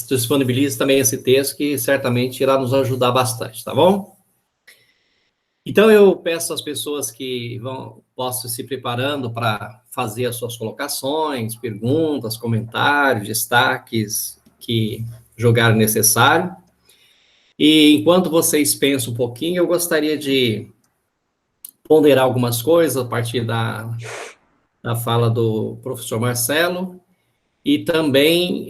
disponibilize também esse texto, que certamente irá nos ajudar bastante, tá bom? Então, eu peço às pessoas que possam se preparando para fazer as suas colocações, perguntas, comentários, destaques que julgar necessário. E enquanto vocês pensam um pouquinho, eu gostaria de ponderar algumas coisas a partir da fala do professor Marcelo, e também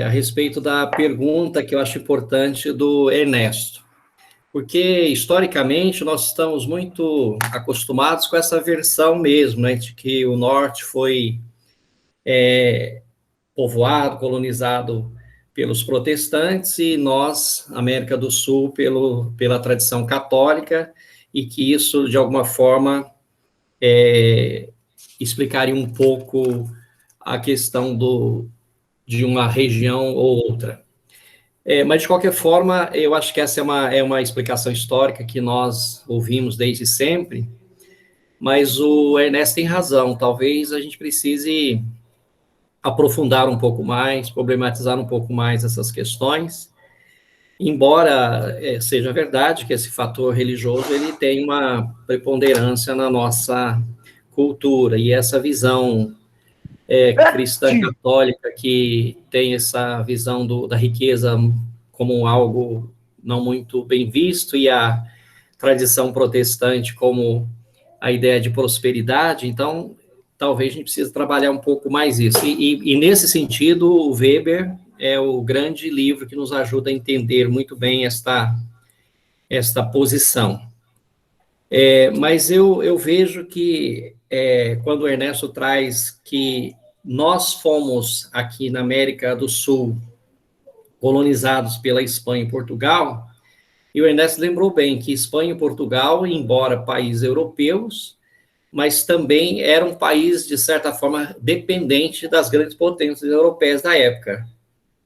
a respeito da pergunta que eu acho importante do Ernesto, porque historicamente nós estamos muito acostumados com essa versão mesmo, né, de que o norte foi povoado, colonizado pelos protestantes e nós, América do Sul, pela tradição católica, e que isso, de alguma forma, explicaria um pouco a questão de uma região ou outra. Mas, de qualquer forma, eu acho que essa é uma explicação histórica que nós ouvimos desde sempre, mas o Ernesto tem razão, talvez a gente precise aprofundar um pouco mais, problematizar um pouco mais essas questões, embora seja verdade que esse fator religioso ele tem uma preponderância na nossa cultura, e essa visão cristã católica que tem essa visão da riqueza como algo não muito bem visto, e a tradição protestante como a ideia de prosperidade, então talvez a gente precise trabalhar um pouco mais isso. E nesse sentido, o Weber é o grande livro que nos ajuda a entender muito bem esta posição. Mas eu vejo que quando o Ernesto traz que nós fomos aqui na América do Sul colonizados pela Espanha e Portugal, e o Ernesto lembrou bem que Espanha e Portugal, embora países europeus, mas também era um país, de certa forma, dependente das grandes potências europeias da época,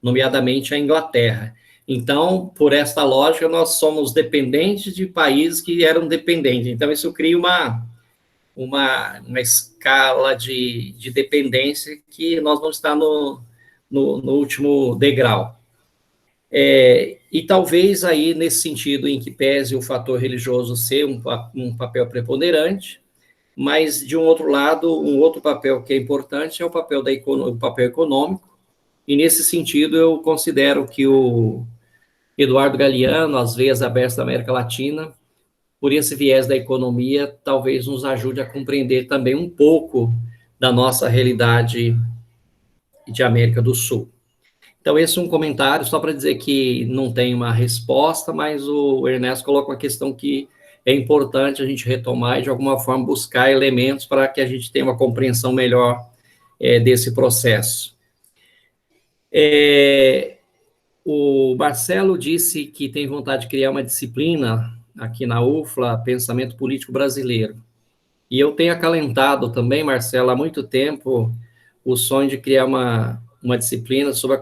nomeadamente a Inglaterra. Então, por esta lógica, nós somos dependentes de países que eram dependentes. Então, isso cria uma escala de dependência que nós vamos estar no último degrau. E talvez aí, nesse sentido, em que pese o fator religioso ser um papel preponderante, mas, de um outro lado, um outro papel que é importante é o papel econômico, e nesse sentido eu considero que o Eduardo Galeano, As Veias Abertas da América Latina, por esse viés da economia, talvez nos ajude a compreender também um pouco da nossa realidade de América do Sul. Então, esse é um comentário só para dizer que não tem uma resposta, mas o Ernesto coloca uma questão que é importante a gente retomar e, de alguma forma, buscar elementos para que a gente tenha uma compreensão melhor desse processo. O Marcelo disse que tem vontade de criar uma disciplina aqui na UFLA, Pensamento Político Brasileiro. E eu tenho acalentado também, Marcelo, há muito tempo, o sonho de criar uma disciplina sobre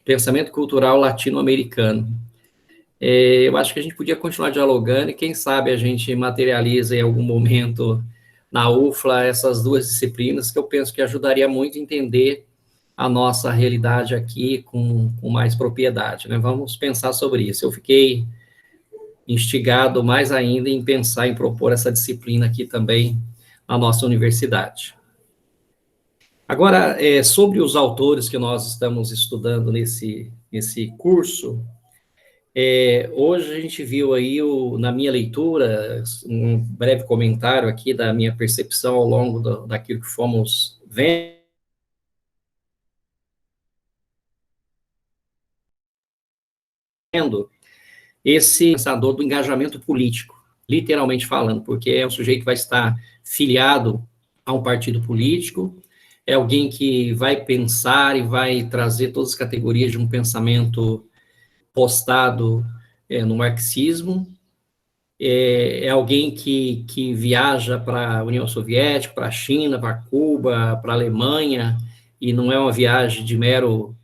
pensamento cultural latino-americano. Eu acho que a gente podia continuar dialogando e, quem sabe, a gente materializa em algum momento na UFLA essas duas disciplinas, que eu penso que ajudaria muito a entender a nossa realidade aqui com mais propriedade, né? Vamos pensar sobre isso. Eu fiquei instigado mais ainda em pensar em propor essa disciplina aqui também na nossa universidade. Agora, sobre os autores que nós estamos estudando nesse curso, hoje a gente viu aí, na minha leitura, um breve comentário aqui da minha percepção ao longo daquilo que fomos vendo, esse pensador do engajamento político, literalmente falando, porque é um sujeito que vai estar filiado a um partido político, é alguém que vai pensar e vai trazer todas as categorias de um pensamento postado no marxismo, é alguém que viaja para a União Soviética, para a China, para Cuba, para a Alemanha, e não é uma viagem de mero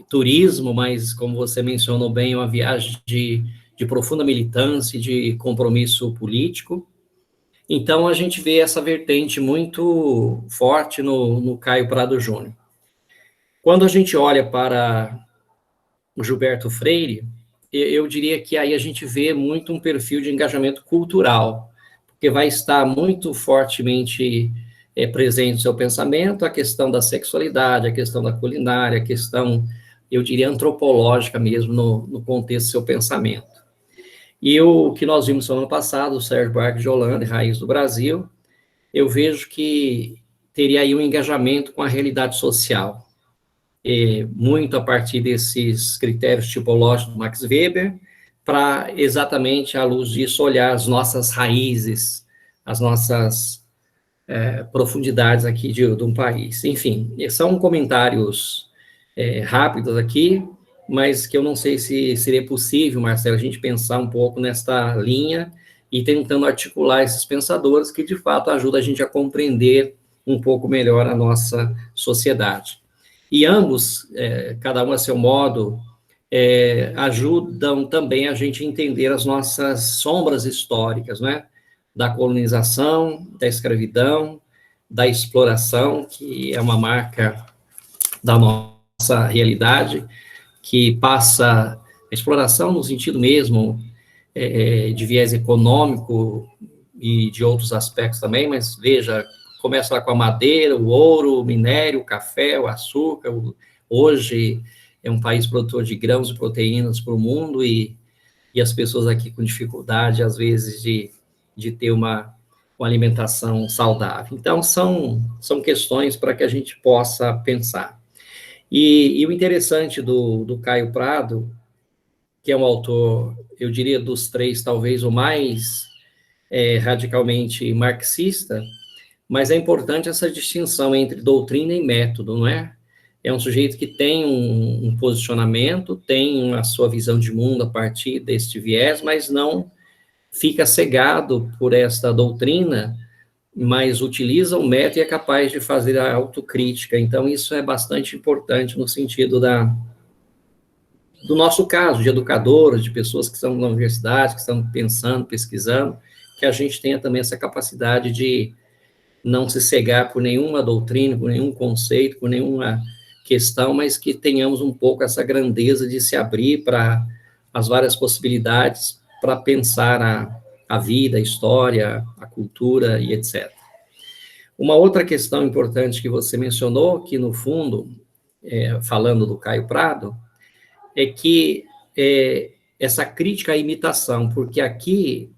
turismo, mas, como você mencionou bem, é uma viagem de profunda militância e de compromisso político. Então, a gente vê essa vertente muito forte no Caio Prado Júnior. Quando a gente olha para o Gilberto Freire, eu diria que aí a gente vê muito um perfil de engajamento cultural, porque vai estar muito fortemente presente no seu pensamento a questão da sexualidade, a questão da culinária, a questão, eu diria, antropológica mesmo, no contexto do seu pensamento. E o que nós vimos no ano passado, o Sérgio Buarque de Holanda, Raiz do Brasil, eu vejo que teria aí um engajamento com a realidade social, muito a partir desses critérios tipológicos do Max Weber, para exatamente à luz disso olhar as nossas raízes, as nossas profundidades aqui de um país. Enfim, são comentários rápidos aqui, mas que eu não sei se seria possível, Marcelo, a gente pensar um pouco nesta linha e tentando articular esses pensadores que, de fato, ajudam a gente a compreender um pouco melhor a nossa sociedade. E ambos, cada um a seu modo, ajudam também a gente a entender as nossas sombras históricas, né? Da colonização, da escravidão, da exploração, que é uma marca da nossa realidade, que passa a exploração no sentido mesmo de viés econômico e de outros aspectos também, mas veja, começa lá com a madeira, o ouro, o minério, o café, o açúcar. Hoje é um país produtor de grãos e proteínas para o mundo e as pessoas aqui com dificuldade, às vezes, de ter uma alimentação saudável. Então, são questões para que a gente possa pensar. E o interessante do Caio Prado, que é um autor, eu diria, dos três, talvez o mais radicalmente marxista, mas é importante essa distinção entre doutrina e método, não é? É um sujeito que tem um posicionamento, tem a sua visão de mundo a partir deste viés, mas não fica cegado por esta doutrina, mas utiliza o método e é capaz de fazer a autocrítica. Então, isso é bastante importante no sentido do nosso caso, de educadores, de pessoas que estão na universidade, que estão pensando, pesquisando, que a gente tenha também essa capacidade de não se cegar por nenhuma doutrina, por nenhum conceito, por nenhuma questão, mas que tenhamos um pouco essa grandeza de se abrir para as várias possibilidades para pensar a vida, a história, a cultura e etc. Uma outra questão importante que você mencionou, que no fundo, falando do Caio Prado, é que essa crítica à imitação, porque aqui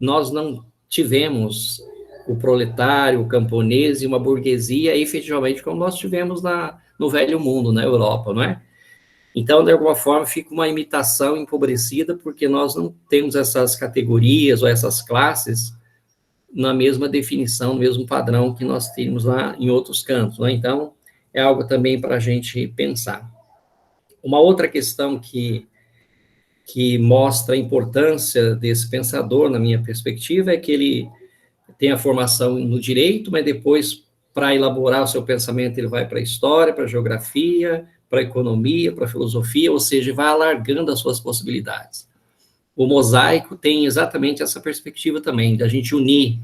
nós não tivemos o proletário, o camponês e uma burguesia efetivamente como nós tivemos no velho mundo, na Europa, não é? Então, de alguma forma, fica uma imitação empobrecida, porque nós não temos essas categorias ou essas classes na mesma definição, no mesmo padrão que nós temos lá em outros cantos, não é? Então, é algo também para a gente pensar. Uma outra questão que mostra a importância desse pensador, na minha perspectiva, é que ele tem a formação no direito, mas depois, para elaborar o seu pensamento, ele vai para a história, para a geografia, para a economia, para a filosofia, ou seja, vai alargando as suas possibilidades. O mosaico tem exatamente essa perspectiva também, da gente unir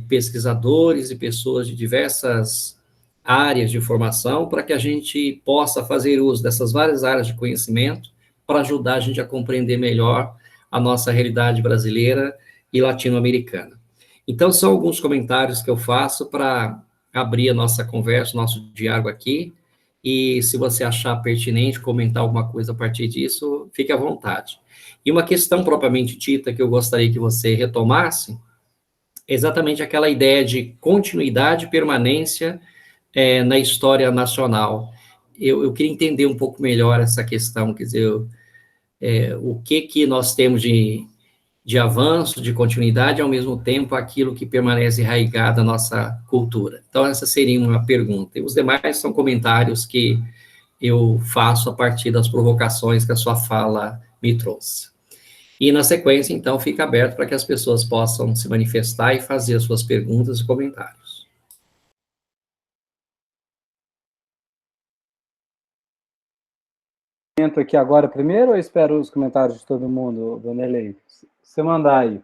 pesquisadores e pessoas de diversas áreas de formação para que a gente possa fazer uso dessas várias áreas de conhecimento para ajudar a gente a compreender melhor a nossa realidade brasileira e latino-americana. Então, são alguns comentários que eu faço para abrir a nossa conversa, nosso diálogo aqui, e se você achar pertinente comentar alguma coisa a partir disso, fique à vontade. E uma questão propriamente dita que eu gostaria que você retomasse, é exatamente aquela ideia de continuidade e permanência na história nacional. Eu queria entender um pouco melhor essa questão, quer dizer, o que nós temos de avanço, de continuidade, ao mesmo tempo aquilo que permanece arraigado na nossa cultura. Então, essa seria uma pergunta. E os demais são comentários que eu faço a partir das provocações que a sua fala me trouxe. E, na sequência, então, fica aberto para que as pessoas possam se manifestar e fazer as suas perguntas e comentários. Aqui agora primeiro ou espero os comentários de todo mundo, Vanderlei? Você mandar aí.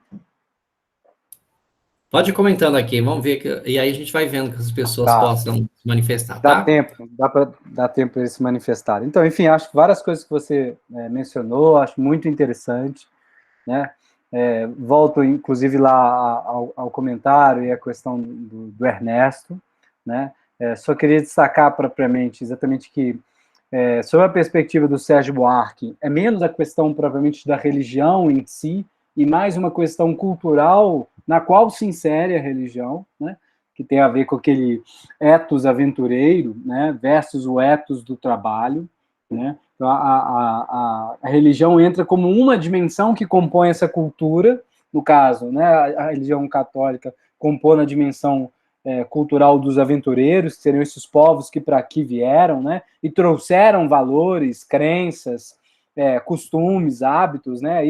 Pode ir comentando aqui, vamos ver, e aí a gente vai vendo que as pessoas Tá. possam se manifestar, Dá tá? tempo, dá tempo para eles se manifestarem. Então, enfim, acho que várias coisas que você mencionou, acho muito interessante, né? Volto, inclusive, lá ao comentário e à questão do Ernesto, né? Só queria destacar propriamente, exatamente que, sobre a perspectiva do Sérgio Buarque, é menos a questão propriamente da religião em si, e mais uma questão cultural na qual se insere a religião, né? Que tem a ver com aquele ethos aventureiro, né? Versus o ethos do trabalho, né? Então, a religião entra como uma dimensão que compõe essa cultura, no caso, né? A religião católica compõe a dimensão cultural dos aventureiros, que seriam esses povos que para aqui vieram, né? E trouxeram valores, crenças, costumes, hábitos, né?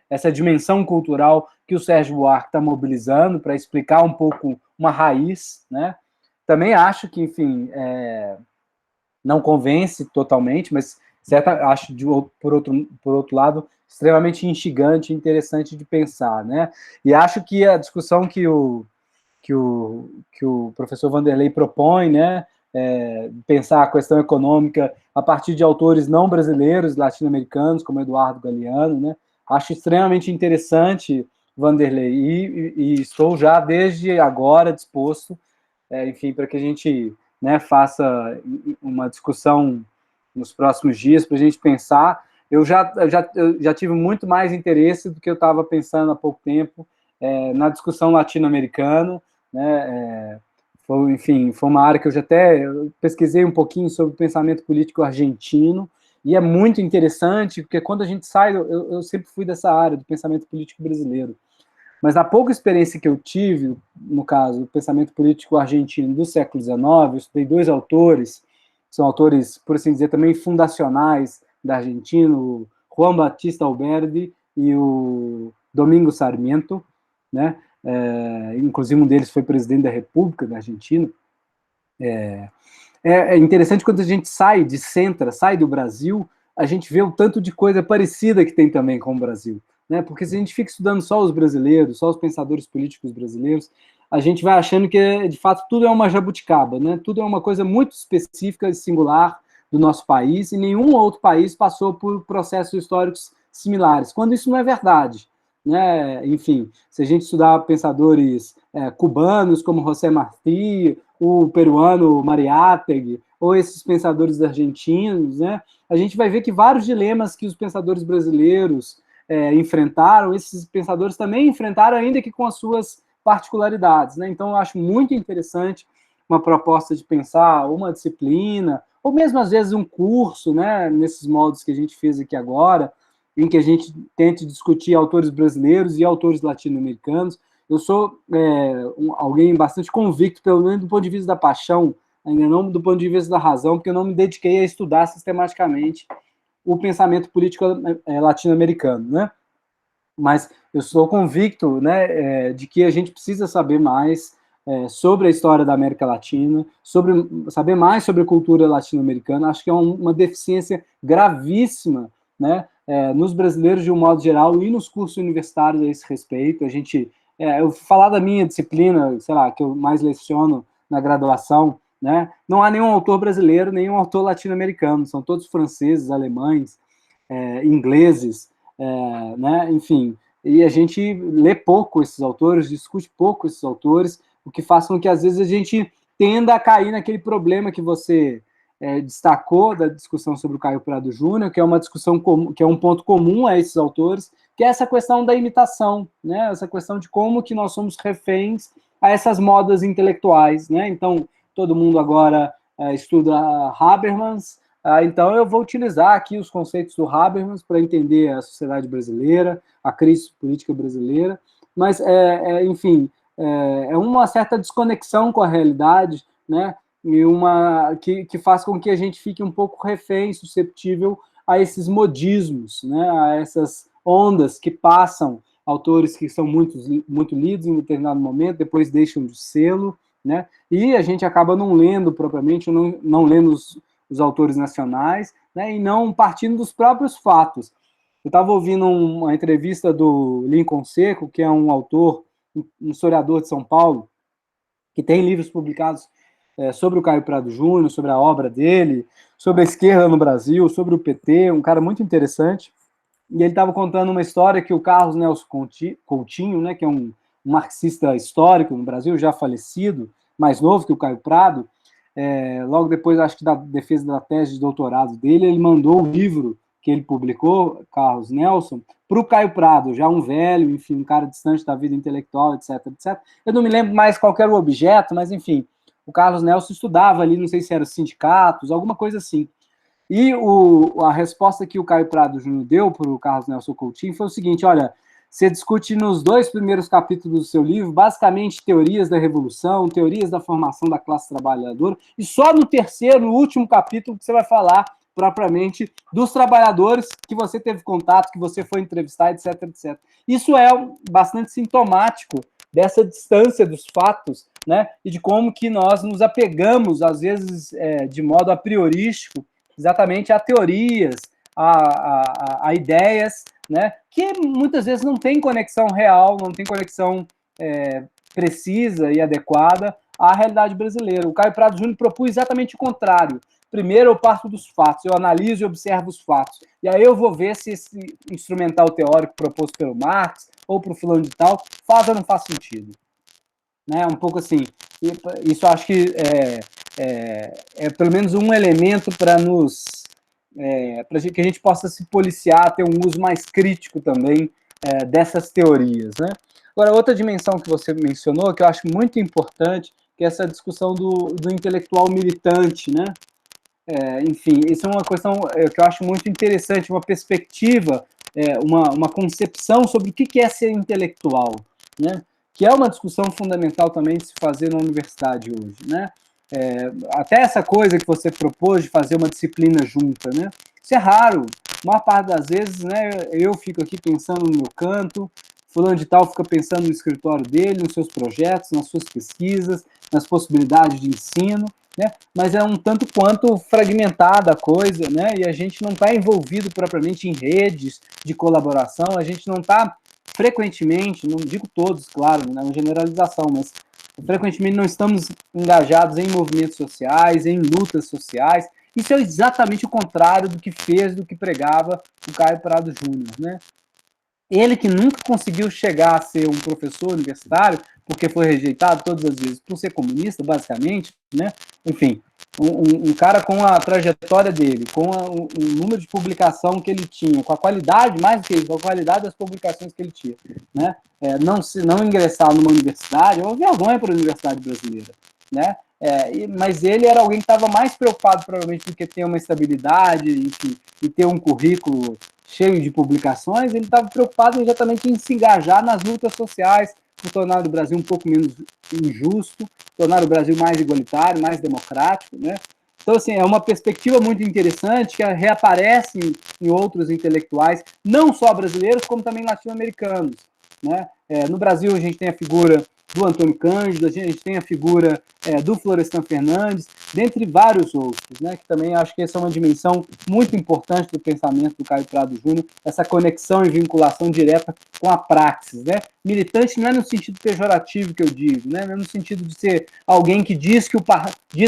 Essa dimensão cultural que o Sérgio Buarque está mobilizando para explicar um pouco uma raiz, né? Também acho que, enfim, não convence totalmente, mas acho, por outro lado, extremamente instigante e interessante de pensar, né? E acho que a discussão que o professor Vanderlei propõe, né? Pensar a questão econômica a partir de autores não brasileiros, latino-americanos, como Eduardo Galeano, né? Acho extremamente interessante, Vanderlei, e estou já desde agora disposto, enfim, para que a gente, né, faça uma discussão nos próximos dias para a gente pensar. Eu já tive muito mais interesse do que eu estava pensando há pouco tempo na discussão latino-americana, né? Enfim, foi uma área que eu pesquisei um pouquinho sobre o pensamento político argentino, e é muito interessante, porque quando a gente sai, eu sempre fui dessa área do pensamento político brasileiro, mas na pouca experiência que eu tive, no caso, do pensamento político argentino do século XIX, eu estudei dois autores, que são autores, por assim dizer, também fundacionais da Argentina, o Juan Batista Alberdi e o Domingo Sarmiento, né? Inclusive um deles foi presidente da República da Argentina. É interessante quando a gente sai do Brasil, a gente vê o tanto de coisa parecida que tem também com o Brasil, né? Porque se a gente fica estudando só os brasileiros, só os pensadores políticos brasileiros, a gente vai achando que, de fato, tudo é uma jabuticaba, né? Tudo é uma coisa muito específica e singular do nosso país, e nenhum outro país passou por processos históricos similares, quando isso não é verdade, né? Enfim, se a gente estudar pensadores cubanos como José Martí, o peruano Mariátegui, ou esses pensadores argentinos, né? A gente vai ver que vários dilemas que os pensadores brasileiros enfrentaram, esses pensadores também enfrentaram, ainda que com as suas particularidades, né? Então, eu acho muito interessante uma proposta de pensar uma disciplina, ou mesmo, às vezes, um curso, né? Nesses moldes que a gente fez aqui agora, em que a gente tente discutir autores brasileiros e autores latino-americanos. Eu sou alguém bastante convicto, pelo menos do ponto de vista da paixão, ainda não do ponto de vista da razão, porque eu não me dediquei a estudar sistematicamente o pensamento político latino-americano, né? Mas eu sou convicto, né, de que a gente precisa saber mais sobre a história da América Latina, saber mais sobre a cultura latino-americana. Acho que é uma deficiência gravíssima, né, nos brasileiros de um modo geral e nos cursos universitários a esse respeito. Eu falar da minha disciplina, sei lá, que eu mais leciono na graduação, né, não há nenhum autor brasileiro, nenhum autor latino-americano, são todos franceses, alemães, ingleses, né, enfim, e a gente lê pouco esses autores, discute pouco esses autores, o que faz com que às vezes a gente tenda a cair naquele problema que você destacou da discussão sobre o Caio Prado Júnior, que é uma discussão que é um ponto comum a esses autores, que é essa questão da imitação, né? Essa questão de como que nós somos reféns a essas modas intelectuais, né? Então, todo mundo agora estuda Habermas, então eu vou utilizar aqui os conceitos do Habermas para entender a sociedade brasileira, a crise política brasileira, mas, enfim, é uma certa desconexão com a realidade, né? E que faz com que a gente fique um pouco refém, susceptível a esses modismos, né? A essas ondas que passam, autores que são muito lidos em determinado momento, depois deixam de sê-lo, né? E a gente acaba não lendo propriamente, não lendo os autores nacionais, né? E não partindo dos próprios fatos. Eu estava ouvindo uma entrevista do Lincoln Seco, que é um autor um historiador de São Paulo, que tem livros publicados sobre o Caio Prado Júnior, sobre a obra dele, sobre a esquerda no Brasil, sobre o PT, um cara muito interessante. E ele estava contando uma história que o Carlos Nelson Coutinho, né, que é um marxista histórico no Brasil, já falecido, mais novo que o Caio Prado, logo depois, acho que da defesa da tese de doutorado dele, ele mandou um livro que ele publicou, Carlos Nelson, para o Caio Prado, já um velho, enfim, um cara distante da vida intelectual, etc, etc. Eu não me lembro mais qual era o objeto, mas, enfim, o Carlos Nelson estudava ali, não sei se eram sindicatos, alguma coisa assim. E a resposta que o Caio Prado Júnior deu para o Carlos Nelson Coutinho foi o seguinte: olha, você discute nos 2 primeiros capítulos do seu livro, basicamente teorias da revolução, teorias da formação da classe trabalhadora, e só no terceiro, no último capítulo, que você vai falar propriamente dos trabalhadores que você teve contato, que você foi entrevistar, etc, etc. Isso é bastante sintomático dessa distância dos fatos, né, e de como que nós nos apegamos, às vezes, de modo a priorístico, exatamente a teorias, a ideias, né, que muitas vezes não tem conexão real, não tem conexão precisa e adequada à realidade brasileira. O Caio Prado Júnior propôs exatamente o contrário. Primeiro eu parto dos fatos, eu analiso e observo os fatos. E aí eu vou ver se esse instrumental teórico proposto pelo Marx ou por fulano de tal faz ou não faz sentido. Né? Um pouco assim. Isso acho que é pelo menos um elemento para nos... para que a gente possa se policiar, ter um uso mais crítico também dessas teorias. Né? Agora, outra dimensão que você mencionou, que eu acho muito importante, que é essa discussão do intelectual militante, né? Enfim, isso é uma questão que eu acho muito interessante, uma perspectiva, uma concepção sobre o que é ser intelectual, né? Que é uma discussão fundamental também de se fazer na universidade hoje, né? Até essa coisa que você propôs de fazer uma disciplina junta, né? Isso é raro. A maior parte das vezes, né, eu fico aqui pensando no meu canto, fulano de tal fica pensando no escritório dele, nos seus projetos, nas suas pesquisas, nas possibilidades de ensino, né? Mas é um tanto quanto fragmentada a coisa, né? E a gente não está envolvido propriamente em redes de colaboração, a gente não está frequentemente, não digo todos, claro, não é uma generalização, mas frequentemente não estamos engajados em movimentos sociais, em lutas sociais. Isso é exatamente o contrário do que fez, do que pregava o Caio Prado Júnior, né? Ele que nunca conseguiu chegar a ser um professor universitário, porque foi rejeitado todas as vezes por ser comunista, basicamente, né? Enfim, um cara com a trajetória dele, com o número de publicação que ele tinha, com a qualidade, mais do que isso, com a qualidade das publicações que ele tinha, né? Não ingressar numa universidade, é uma vergonha para a universidade brasileira, né? Mas ele era alguém que estava mais preocupado, provavelmente, do que ter uma estabilidade, enfim, e ter um currículo cheio de publicações. Ele estava preocupado exatamente em se engajar nas lutas sociais, por tornar o Brasil um pouco menos injusto, tornar o Brasil mais igualitário, mais democrático, né? Então, assim, é uma perspectiva muito interessante que reaparece em outros intelectuais, não só brasileiros, como também latino-americanos, né? No Brasil, a gente tem a figura do Antônio Cândido, a gente tem a figura do Florestan Fernandes, dentre vários outros, né, que também acho que essa é uma dimensão muito importante do pensamento do Caio Prado Júnior, essa conexão e vinculação direta com a praxis. Né? Militante não é no sentido pejorativo que eu digo, né, não é no sentido de ser alguém que diz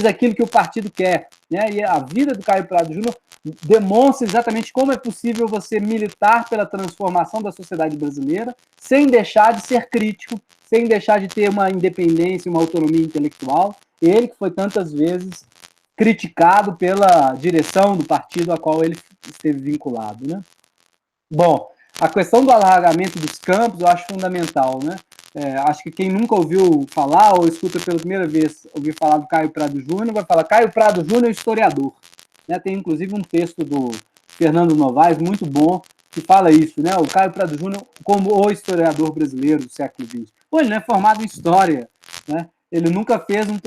aquilo que o partido quer. Né? E a vida do Caio Prado Júnior demonstra exatamente como é possível você militar pela transformação da sociedade brasileira sem deixar de ser crítico, sem deixar de ter uma independência, uma autonomia intelectual. Ele que foi tantas vezes criticado pela direção do partido a qual ele esteve vinculado. Né? Bom, a questão do alargamento dos campos eu acho fundamental. Né? Acho que quem nunca ouviu falar ou escuta pela primeira vez ouvir falar do Caio Prado Júnior vai falar Caio Prado Júnior, historiador. Né? Tem inclusive um texto do Fernando Novaes muito bom que fala isso, né? O Caio Prado Júnior como o historiador brasileiro do século XX. Pô, ele não é formado em história, né? Ele nunca fez um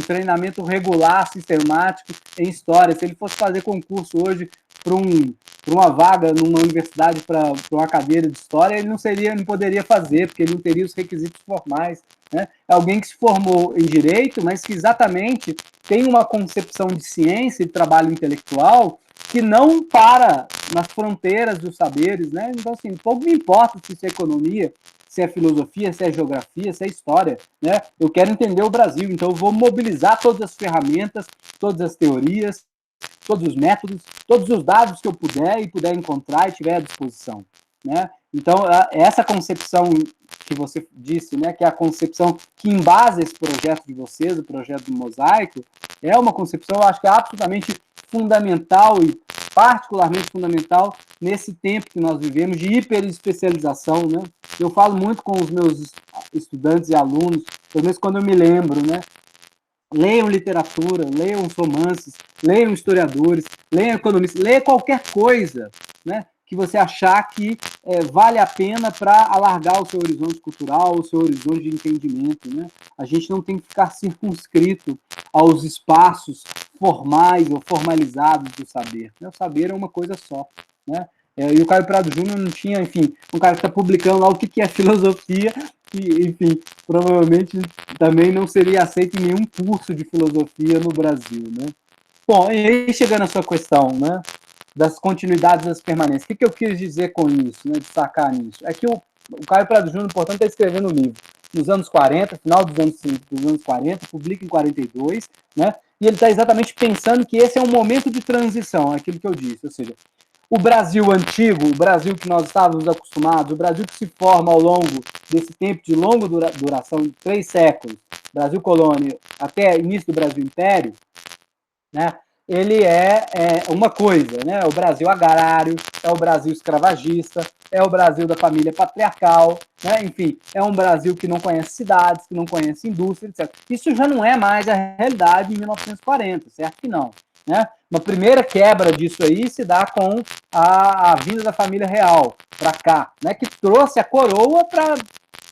treinamento regular, sistemático em história. Se ele fosse fazer concurso hoje para uma vaga numa universidade para uma cadeira de história, ele não poderia fazer, porque ele não teria os requisitos formais. Né? É alguém que se formou em direito, mas que exatamente tem uma concepção de ciência e trabalho intelectual que não para nas fronteiras dos saberes. Né? Então, assim, pouco me importa se isso é economia, se é filosofia, se é geografia, se é história, né? Eu quero entender o Brasil, então eu vou mobilizar todas as ferramentas, todas as teorias, todos os métodos, todos os dados que eu puder encontrar e tiver à disposição, né? Então, essa concepção que você disse, né, que é a concepção que embasa esse projeto de vocês, o projeto do Mosaico, é uma concepção, eu acho que é absolutamente fundamental e particularmente fundamental nesse tempo que nós vivemos de hiperespecialização, né? Eu falo muito com os meus estudantes e alunos, pelo menos quando eu me lembro, né? Leiam literatura, leiam os romances, leiam historiadores, leiam economistas, leiam qualquer coisa, né, que você achar que vale a pena para alargar o seu horizonte cultural, o seu horizonte de entendimento, né? A gente não tem que ficar circunscrito aos espaços formais ou formalizados do saber, né? O saber é uma coisa só, né? E o Caio Prado Júnior não tinha, enfim, um cara que está publicando lá o que é filosofia, e, enfim, provavelmente também não seria aceito em nenhum curso de filosofia no Brasil, né? Bom, e aí chegando à sua questão, né, das continuidades das permanências, o que eu quis dizer com isso, né, destacar nisso? É que o Caio Prado Júnior, portanto, está escrevendo um livro nos anos 40, final dos anos 40, publica em 42, né, e ele está exatamente pensando que esse é um momento de transição, aquilo que eu disse, ou seja, o Brasil antigo, o Brasil que nós estávamos acostumados, o Brasil que se forma ao longo desse tempo de longa duração, de 3 séculos, Brasil colônia até início do Brasil império, né? Ele é uma coisa, né? O Brasil agrário, é o Brasil escravagista, é o Brasil da família patriarcal, né? Enfim, é um Brasil que não conhece cidades, que não conhece indústria, etc. Isso já não é mais a realidade em 1940, certo que não, né? Uma primeira quebra disso aí se dá com a vinda da família real para cá, né? Que trouxe a coroa para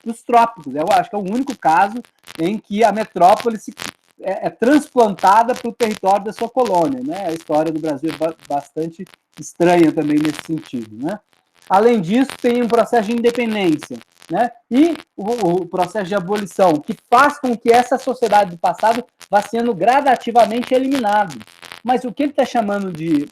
os trópicos. Eu acho que é o único caso em que a metrópole é transplantada para o território da sua colônia, né? A história do Brasil é bastante estranha também nesse sentido, né? Além disso, tem um processo de independência, né? E o processo de abolição, que faz com que essa sociedade do passado vá sendo gradativamente eliminada. Mas o que ele está chamando de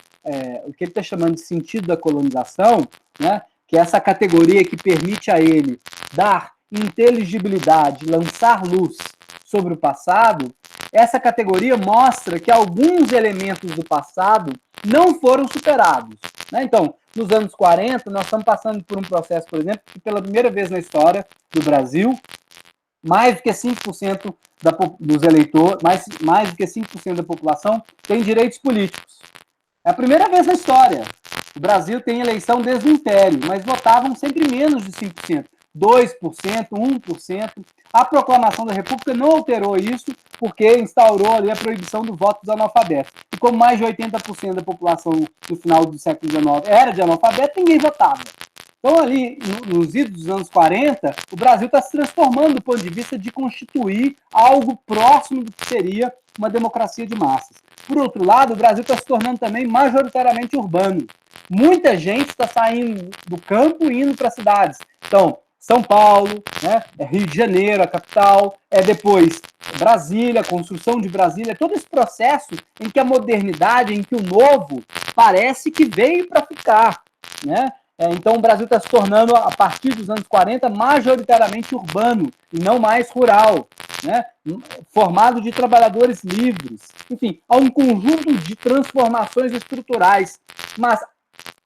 sentido da colonização, né? Que é essa categoria que permite a ele dar inteligibilidade, lançar luz sobre o passado, essa categoria mostra que alguns elementos do passado não foram superados, né? Então, nos anos 40, nós estamos passando por um processo, por exemplo, que pela primeira vez na história do Brasil, mais do que 5% dos eleitores, mais do que 5% da população tem direitos políticos. É a primeira vez na história. O Brasil tem eleição desde o Império, mas votavam sempre menos de 5%. 2%, 1%. A proclamação da República não alterou isso, porque instaurou ali a proibição do voto dos analfabetos. E como mais de 80% da população no final do século XIX era de analfabeto, ninguém votava. Então, ali, nos idos dos anos 40, o Brasil está se transformando do ponto de vista de constituir algo próximo do que seria uma democracia de massas. Por outro lado, o Brasil está se tornando também majoritariamente urbano. Muita gente está saindo do campo e indo para as cidades. Então, São Paulo, né? Rio de Janeiro, a capital, depois Brasília, a construção de Brasília, todo esse processo em que a modernidade, em que o novo parece que veio para ficar, né? Então, o Brasil está se tornando, a partir dos anos 40, majoritariamente urbano e não mais rural, né? Formado de trabalhadores livres. Enfim, há um conjunto de transformações estruturais. Mas,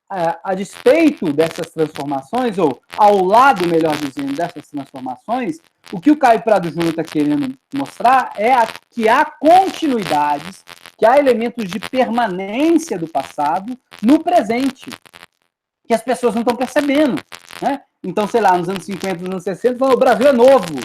a despeito dessas transformações, ou ao lado, melhor dizendo, dessas transformações, o que o Caio Prado Júnior está querendo mostrar é que há continuidades, que há elementos de permanência do passado no presente, que as pessoas não estão percebendo, né? Então, sei lá, nos anos 50, nos anos 60, o Brasil é novo.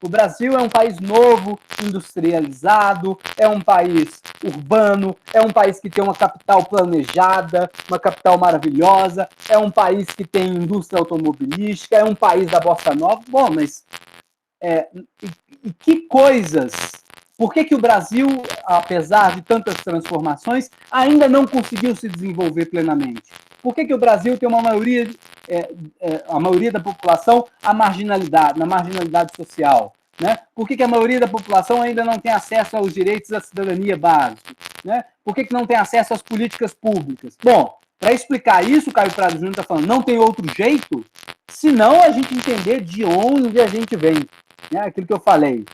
O Brasil é um país novo, industrializado, é um país urbano, é um país que tem uma capital planejada, uma capital maravilhosa, é um país que tem indústria automobilística, é um país da bossa nova. Bom, mas e que coisas... Por que o Brasil, apesar de tantas transformações, ainda não conseguiu se desenvolver plenamente? Por que o Brasil tem uma maioria, a maioria da população na marginalidade social? Né? Por que a maioria da população ainda não tem acesso aos direitos da cidadania básicos? Né? Por que não tem acesso às políticas públicas? Bom, para explicar isso, o Caio Prado Júnior está falando, não tem outro jeito se não a gente entender de onde a gente vem. Né? Aquilo que eu falei,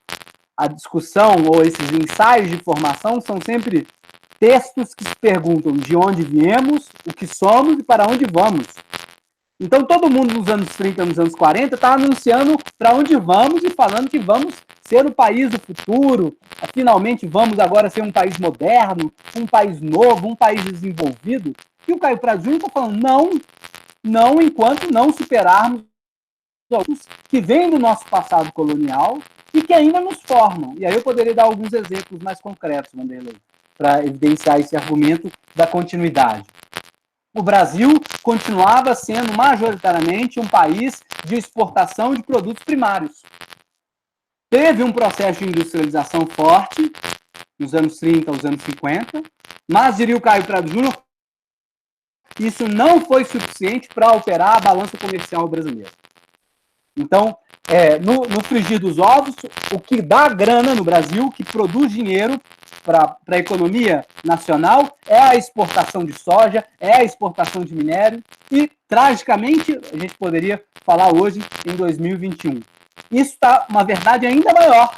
a discussão ou esses ensaios de formação são sempre textos que se perguntam de onde viemos, o que somos e para onde vamos. Então, todo mundo nos anos 30, nos anos 40, está anunciando para onde vamos e falando que vamos ser o país do futuro, finalmente vamos agora ser um país moderno, um país novo, um país desenvolvido. E o Caio Prado Júnior está falando, não enquanto não superarmos os que vêm do nosso passado colonial e que ainda nos formam. E aí eu poderia dar alguns exemplos mais concretos, Vanderlei, para evidenciar esse argumento da continuidade. O Brasil continuava sendo majoritariamente um país de exportação de produtos primários. Teve um processo de industrialização forte nos anos 30 aos anos 50, mas, diria o Caio Prado Júnior, isso não foi suficiente para alterar a balança comercial brasileira. Então, no frigir dos ovos, o que dá grana no Brasil, o que produz dinheiro para a economia nacional, é a exportação de soja, é a exportação de minério, e, tragicamente, a gente poderia falar hoje, em 2021. Isso está uma verdade ainda maior.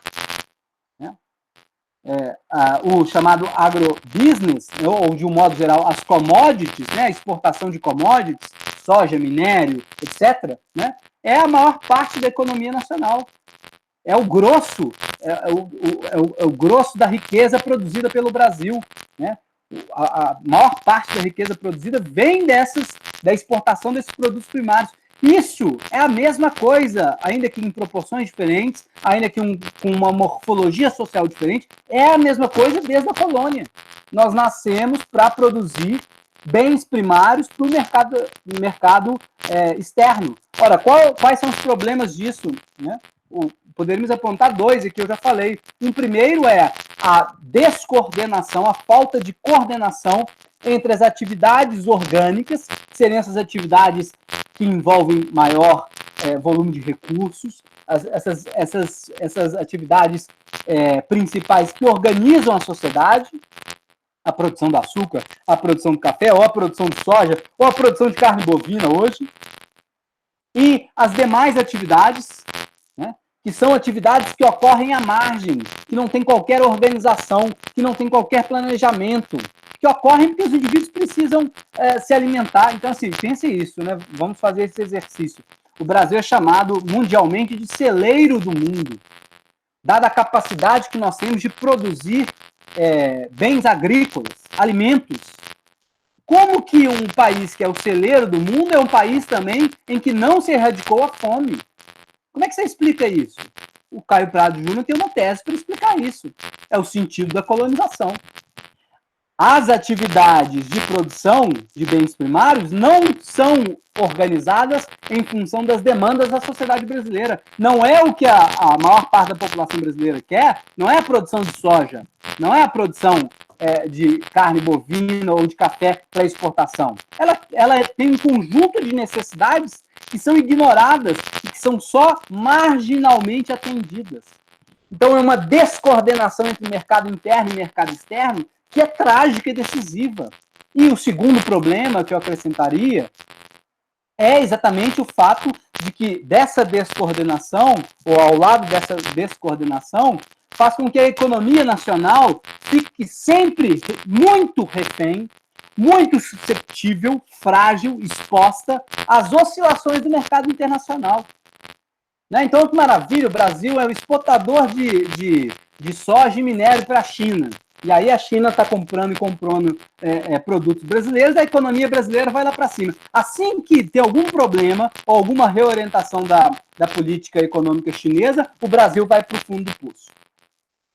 Né? O chamado agrobusiness, ou, de um modo geral, as commodities, né? A exportação de commodities, soja, minério, etc., né? É a maior parte da economia nacional. É o grosso, o grosso da riqueza produzida pelo Brasil. Né? A maior parte da riqueza produzida vem da exportação desses produtos primários. Isso é a mesma coisa, ainda que em proporções diferentes, ainda que com uma morfologia social diferente, é a mesma coisa desde a colônia. Nós nascemos para produzir bens primários para o mercado externo. Ora, quais são os problemas disso? Né? Poderíamos apontar dois aqui, eu já falei. Um primeiro é a descoordenação, a falta de coordenação entre as atividades orgânicas, que seriam essas atividades que envolvem maior volume de recursos, essas atividades principais que organizam a sociedade, a produção do açúcar, a produção do café, ou a produção de soja, ou a produção de carne bovina hoje, e as demais atividades, né, que são atividades que ocorrem à margem, que não tem qualquer organização, que não tem qualquer planejamento, que ocorrem porque os indivíduos precisam se alimentar. Então, assim, pense isso, né? Vamos fazer esse exercício. O Brasil é chamado mundialmente de celeiro do mundo, dada a capacidade que nós temos de produzir bens agrícolas, alimentos. Como que um país que é o celeiro do mundo é um país também em que não se erradicou a fome? Como é que você explica isso? O Caio Prado Júnior tem uma tese para explicar isso. É o sentido da colonização. As atividades de produção de bens primários não são organizadas em função das demandas da sociedade brasileira. Não é o que a maior parte da população brasileira quer, não é a produção de soja, não é a produção de carne bovina ou de café para exportação. Ela tem um conjunto de necessidades que são ignoradas e que são só marginalmente atendidas. Então, é uma descoordenação entre mercado interno e mercado externo que é trágica e decisiva. E o segundo problema que eu acrescentaria é exatamente o fato de que dessa descoordenação, ou ao lado dessa descoordenação, faz com que a economia nacional fique sempre muito refém, muito suscetível, frágil, exposta às oscilações do mercado internacional. Né? Então, que maravilha, o Brasil é o exportador de soja e minério para a China. E aí a China está comprando produtos brasileiros, a economia brasileira vai lá para cima. Assim que tem algum problema ou alguma reorientação da política econômica chinesa, o Brasil vai para o fundo do poço.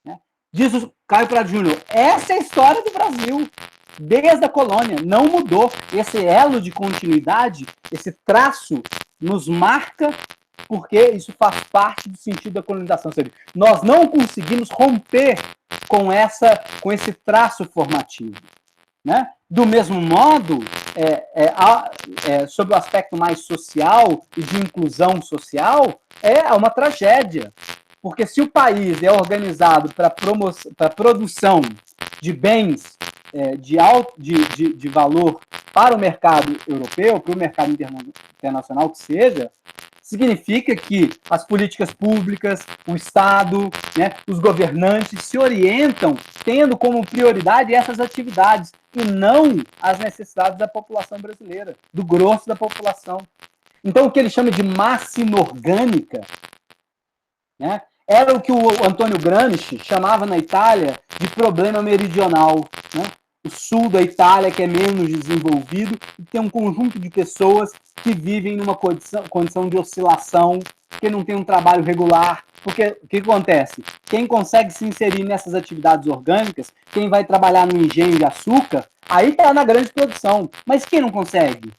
Né? Diz o Caio Prado Júnior, essa é a história do Brasil. Desde a colônia, não mudou. Esse elo de continuidade, esse traço nos marca porque isso faz parte do sentido da colonização. Ou seja, nós não conseguimos romper com esse traço formativo. Né? Do mesmo modo, sobre o aspecto mais social e de inclusão social, é uma tragédia. Porque se o país é organizado para a produção de bens de valor para o mercado europeu, para o mercado internacional que seja, significa que as políticas públicas, o Estado, né, os governantes se orientam tendo como prioridade essas atividades e não as necessidades da população brasileira, do grosso da população. Então, o que ele chama de massa inorgânica, né, era o que o Antônio Gramsci chamava na Itália de problema meridional, né? O sul da Itália, que é menos desenvolvido, e tem um conjunto de pessoas que vivem numa condição de oscilação, que não tem um trabalho regular. Porque o que acontece? Quem consegue se inserir nessas atividades orgânicas, quem vai trabalhar no engenho de açúcar, aí está na grande produção. Mas quem não consegue?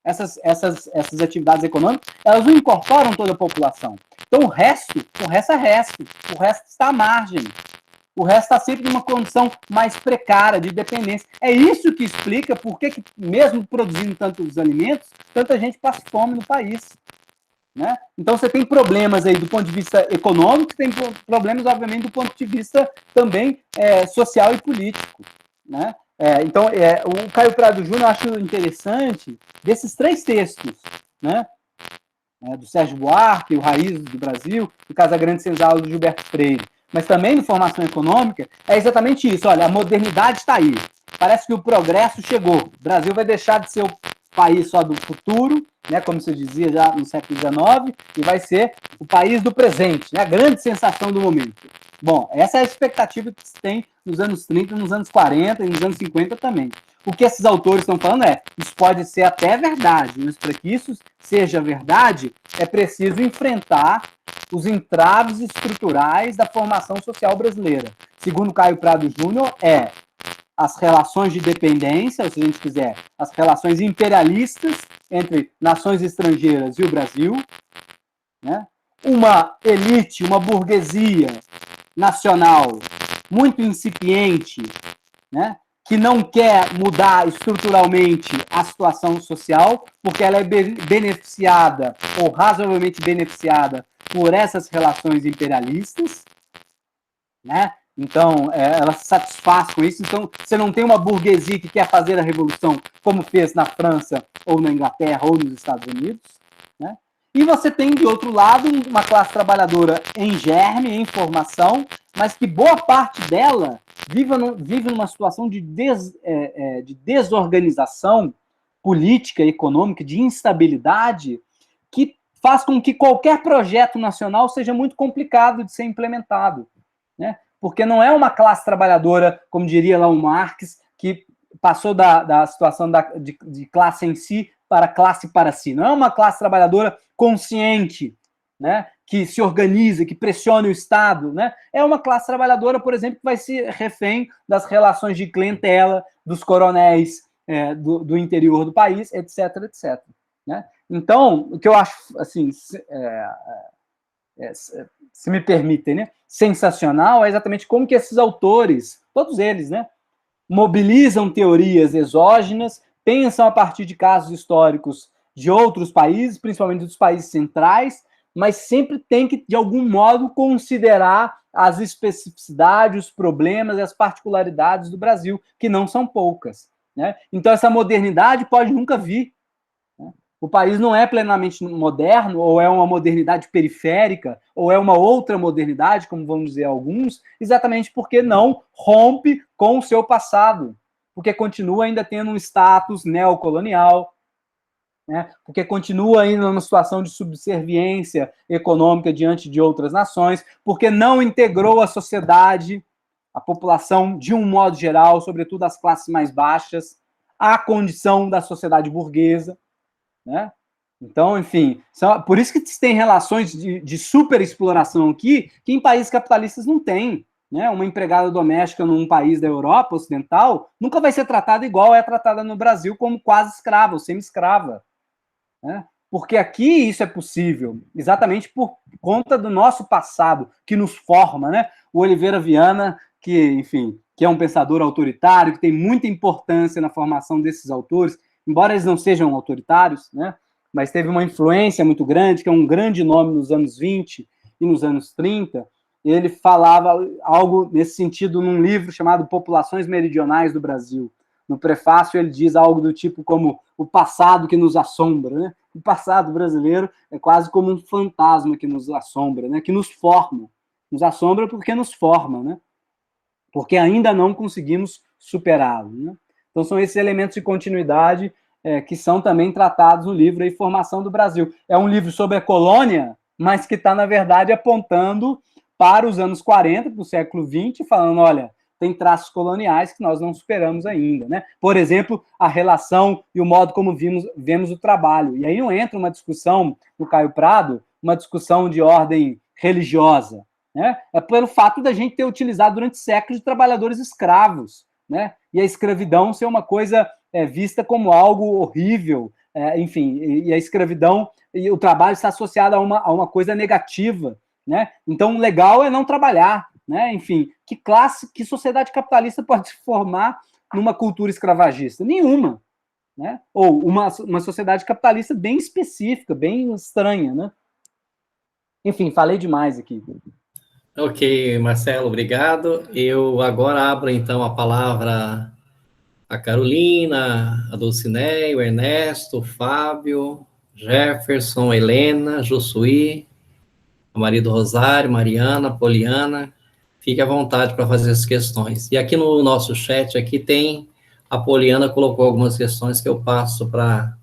Essas atividades econômicas, elas não incorporam toda a população. Então, o resto é resto. O resto está à margem. O resto está sempre numa condição mais precária, de dependência. É isso que explica por que, mesmo produzindo tantos alimentos, tanta gente passa fome no país. Né? Então, você tem problemas aí do ponto de vista econômico, tem problemas, obviamente, do ponto de vista também social e político. Né? Então, o Caio Prado Júnior, eu acho interessante, desses 3 textos, né? Do Sérgio Buarque, o Raiz do Brasil, do Casagrande Senzala, do Gilberto Freire, mas também de formação econômica, é exatamente isso. Olha, a modernidade está aí. Parece que o progresso chegou. O Brasil vai deixar de ser o país só do futuro, né, como se dizia já no século XIX, e vai ser o país do presente, né, a grande sensação do momento. Bom, essa é a expectativa que se tem nos anos 30, nos anos 40 e nos anos 50 também. O que esses autores estão falando isso pode ser até verdade, mas para que isso seja verdade, é preciso enfrentar os entraves estruturais da formação social brasileira. Segundo Caio Prado Júnior, as relações de dependência, ou se a gente quiser, as relações imperialistas entre nações estrangeiras e o Brasil, né? Uma elite, uma burguesia nacional muito incipiente, né? Que não quer mudar estruturalmente a situação social, porque ela é beneficiada, ou razoavelmente beneficiada, por essas relações imperialistas, né? Então, ela se satisfaz com isso. Então, você não tem uma burguesia que quer fazer a revolução, como fez na França, ou na Inglaterra, ou nos Estados Unidos, né? E você tem, de outro lado, uma classe trabalhadora em germe, em formação, mas que boa parte dela vive numa situação de desorganização política, econômica, de instabilidade, que faz com que qualquer projeto nacional seja muito complicado de ser implementado, né? Porque não é uma classe trabalhadora, como diria lá o Marx, que passou da situação de classe em si para classe para si. Não é uma classe trabalhadora consciente, né, que se organiza, que pressione o Estado, né? É uma classe trabalhadora, por exemplo, que vai ser refém das relações de clientela, dos coronéis do interior do país, etc, etc. Né? Então, o que eu acho, assim, se me permitem, né, sensacional é exatamente como que esses autores, todos eles, né, mobilizam teorias exógenas, pensam a partir de casos históricos de outros países, principalmente dos países centrais, mas sempre tem que, de algum modo, considerar as especificidades, os problemas e as particularidades do Brasil, que não são poucas. Né? Então, essa modernidade pode nunca vir. Né? O país não é plenamente moderno, ou é uma modernidade periférica, ou é uma outra modernidade, como vão dizer alguns, exatamente porque não rompe com o seu passado, porque continua ainda tendo um status neocolonial, né? Porque continua ainda numa situação de subserviência econômica diante de outras nações, porque não integrou a sociedade, a população, de um modo geral, sobretudo as classes mais baixas, à condição da sociedade burguesa, né? Então, enfim, por isso que tem relações de superexploração aqui que em países capitalistas não tem. Né? Uma empregada doméstica num país da Europa Ocidental nunca vai ser tratada igual é tratada no Brasil, como quase escrava ou semi-escrava. Né? Porque aqui isso é possível, exatamente por conta do nosso passado, que nos forma. Né? O Oliveira Viana, que, enfim, que é um pensador autoritário, que tem muita importância na formação desses autores, embora eles não sejam autoritários, né? Mas teve uma influência muito grande, que é um grande nome nos anos 20 e nos anos 30, e ele falava algo nesse sentido num livro chamado Populações Meridionais do Brasil, No prefácio ele diz algo do tipo como o passado que nos assombra, né? O passado brasileiro é quase como um fantasma que nos assombra, né? Que nos forma. Nos assombra porque nos forma, né? Porque ainda não conseguimos superá-lo, né? Então são esses elementos de continuidade que são também tratados no livro aí, Formação do Brasil. É um livro sobre a colônia, mas que está, na verdade, apontando para os anos 40, para o século XX, falando, olha, tem traços coloniais que nós não superamos ainda, né? Por exemplo, a relação e o modo como vemos o trabalho. E aí não entra uma discussão do Caio Prado, uma discussão de ordem religiosa, né? É pelo fato da gente ter utilizado durante séculos de trabalhadores escravos, né? E a escravidão ser uma coisa vista como algo horrível, enfim, e a escravidão e o trabalho está associado a uma coisa negativa, né? Então, o legal é não trabalhar, né? Enfim, que sociedade capitalista pode se formar numa cultura escravagista? Nenhuma, né? Ou uma sociedade capitalista bem específica, bem estranha, né? Enfim, falei demais aqui. Ok, Marcelo, obrigado. Eu agora abro, então, a palavra a Carolina, a Dulcinea, o Ernesto, o Fábio, Jefferson, Helena, Jussuí, a Maria do Rosário, Mariana, Poliana. Fique à vontade para fazer as questões. E aqui no nosso chat, aqui tem, a Poliana colocou algumas questões que eu passo para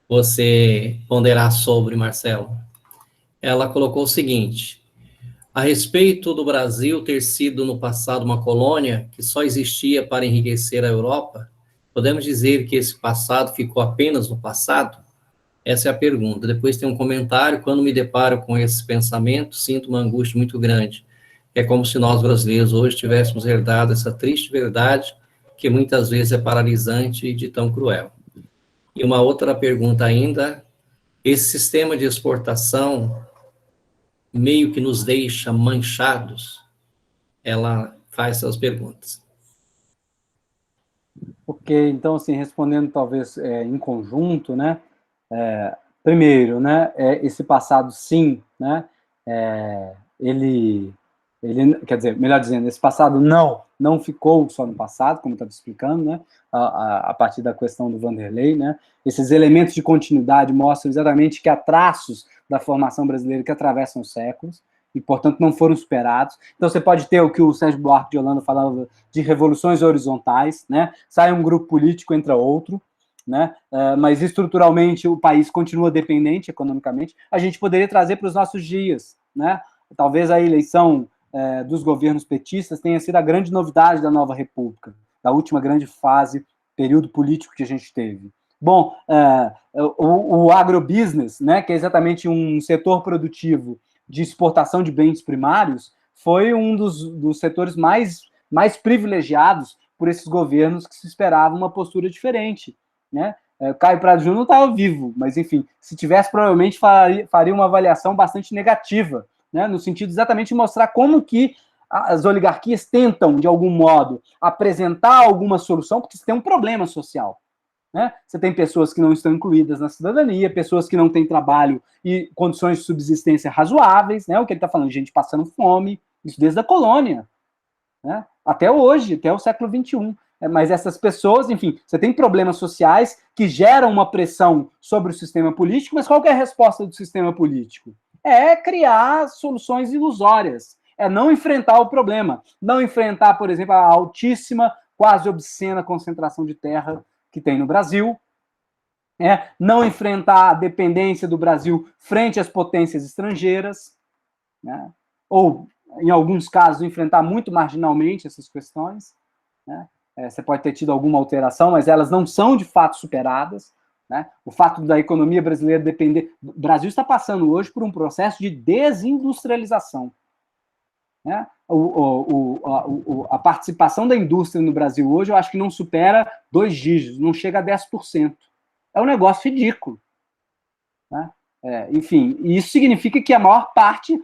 você ponderar sobre, Marcelo. Ela colocou o seguinte: a respeito do Brasil ter sido no passado uma colônia que só existia para enriquecer a Europa, podemos dizer que esse passado ficou apenas no passado? Essa é a pergunta. Depois tem um comentário: quando me deparo com esse pensamento, sinto uma angústia muito grande. É como se nós brasileiros hoje tivéssemos herdado essa triste verdade que muitas vezes é paralisante e de tão cruel. E uma outra pergunta ainda: esse sistema de exportação meio que nos deixa manchados? Ela faz essas perguntas. Ok, então, assim, respondendo talvez em conjunto, né? Primeiro, né? Esse passado, sim, né? Ele, quer dizer, melhor dizendo, esse passado não ficou só no passado, como eu estava explicando, né? A partir da questão do Vanderlei, né? Esses elementos de continuidade mostram exatamente que há traços da formação brasileira que atravessam os séculos e, portanto, não foram superados. Então, você pode ter o que o Sérgio Buarque de Holanda falava de revoluções horizontais, né? Sai um grupo político, entra outro, né? Mas estruturalmente o país continua dependente economicamente. A gente poderia trazer para os nossos dias, né? Talvez a eleição dos governos petistas tenha sido a grande novidade da nova república, da última grande fase, período político que a gente teve. Bom, o agrobusiness, né, que é exatamente um setor produtivo de exportação de bens primários, foi um dos setores mais privilegiados por esses governos que se esperava uma postura diferente, né? Caio Prado Júnior não estava vivo, mas, enfim, se tivesse, provavelmente faria uma avaliação bastante negativa, né? No sentido exatamente de mostrar como que as oligarquias tentam, de algum modo, apresentar alguma solução, porque você tem um problema social. Né? Você tem pessoas que não estão incluídas na cidadania, pessoas que não têm trabalho e condições de subsistência razoáveis, né? O que ele está falando, gente passando fome, isso desde a colônia, né? Até hoje, até o século XXI. Mas essas pessoas, enfim, você tem problemas sociais que geram uma pressão sobre o sistema político, mas qual que é a resposta do sistema político? É criar soluções ilusórias, é não enfrentar o problema, não enfrentar, por exemplo, a altíssima, quase obscena concentração de terra que tem no Brasil, não enfrentar a dependência do Brasil frente às potências estrangeiras, né? Ou, em alguns casos, enfrentar muito marginalmente essas questões, né? Você pode ter tido alguma alteração, mas elas não são, de fato, superadas, né? O fato da economia brasileira depender... O Brasil está passando hoje por um processo de desindustrialização, né? A participação da indústria no Brasil hoje, eu acho que não supera 2 dígitos, não chega a 10%. É um negócio ridículo, né? Enfim, isso significa que a maior parte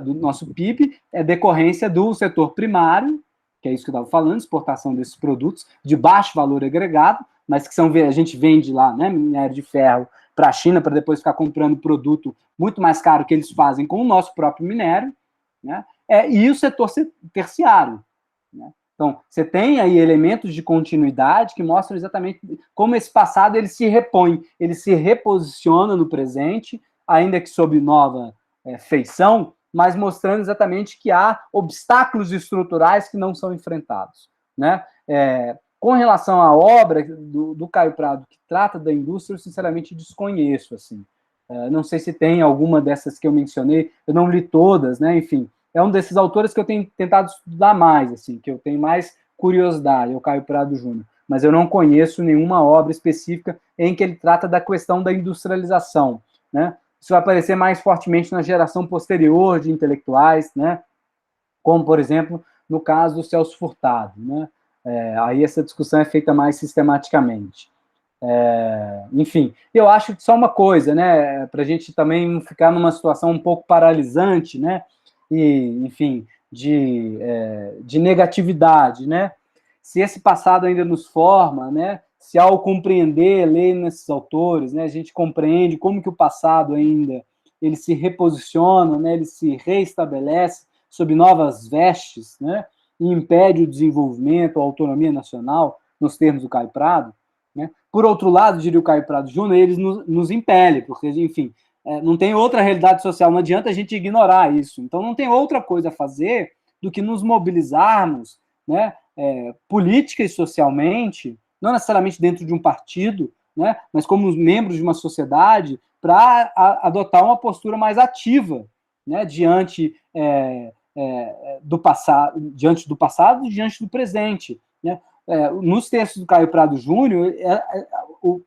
do nosso PIB é decorrência do setor primário, que é isso que eu estava falando, exportação desses produtos de baixo valor agregado, mas que a gente vende lá, né, minério de ferro para a China, para depois ficar comprando produto muito mais caro que eles fazem com o nosso próprio minério, né? E o setor terciário, né? Então, você tem aí elementos de continuidade que mostram exatamente como esse passado ele se repõe, ele se reposiciona no presente, ainda que sob nova feição, mas mostrando exatamente que há obstáculos estruturais que não são enfrentados, né? Com relação à obra do Caio Prado, que trata da indústria, eu sinceramente desconheço, assim. Não sei se tem alguma dessas que eu mencionei, eu não li todas, né? Enfim, é um desses autores que eu tenho tentado estudar mais, assim, que eu tenho mais curiosidade, é o Caio Prado Júnior, mas eu não conheço nenhuma obra específica em que ele trata da questão da industrialização, né? Isso vai aparecer mais fortemente na geração posterior de intelectuais, né? Como, por exemplo, no caso do Celso Furtado, né? Aí essa discussão é feita mais sistematicamente. Enfim, eu acho que só uma coisa, né? Para a gente também não ficar numa situação um pouco paralisante, né? E, enfim, de negatividade, né? Se esse passado ainda nos forma, né? Se ao compreender, ler nesses autores, né? A gente compreende como que o passado ainda ele se reposiciona, né? Ele se reestabelece sob novas vestes, né? E impede o desenvolvimento, a autonomia nacional, nos termos do Caio Prado, né? Por outro lado, diria o Caio Prado Júnior, eles nos impele, porque, enfim, não tem outra realidade social, não adianta a gente ignorar isso. Então, não tem outra coisa a fazer do que nos mobilizarmos, né, política e socialmente, não necessariamente dentro de um partido, né, mas como membros de uma sociedade, para adotar uma postura mais ativa, né, diante do passado, diante do presente, né? Nos textos do Caio Prado Júnior,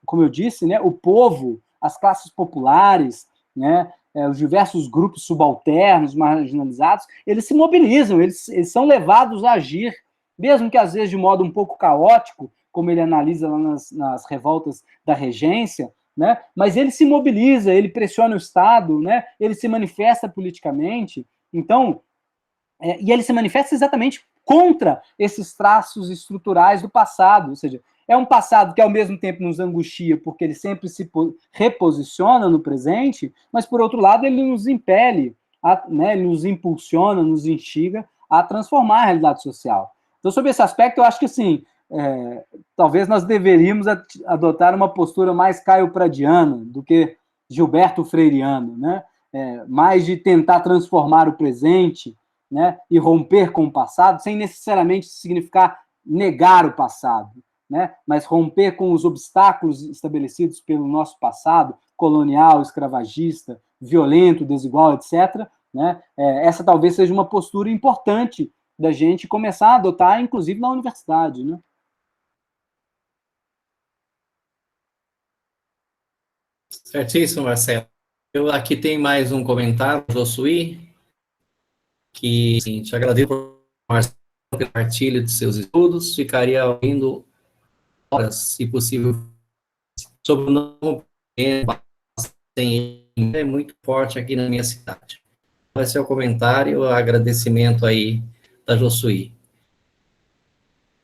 como eu disse, né, o povo, as classes populares, né, os diversos grupos subalternos, marginalizados, eles se mobilizam, eles são levados a agir, mesmo que às vezes de modo um pouco caótico, como ele analisa lá nas revoltas da regência, né, mas ele se mobiliza, ele pressiona o Estado, né, ele se manifesta politicamente. Então, e ele se manifesta exatamente contra esses traços estruturais do passado, ou seja, é um passado que ao mesmo tempo nos angustia, porque ele sempre se reposiciona no presente, mas por outro lado ele nos impele, né, ele nos impulsiona, nos instiga a transformar a realidade social. Então, sobre esse aspecto, eu acho que assim, talvez nós deveríamos adotar uma postura mais caio-pradiana do que Gilberto Freireana, né? Mais de tentar transformar o presente, né, e romper com o passado, sem necessariamente significar negar o passado, né, mas romper com os obstáculos estabelecidos pelo nosso passado, colonial, escravagista, violento, desigual, etc., né, essa talvez seja uma postura importante da gente começar a adotar, inclusive na universidade, né? Certíssimo, Marcelo. Eu aqui tenho mais um comentário, Josuí, que sim, te agradeço por compartilho de seus estudos, ficaria ouvindo horas, se possível, sobre o novo tem é muito forte aqui na minha cidade. Esse é o comentário, o agradecimento aí da Josuí.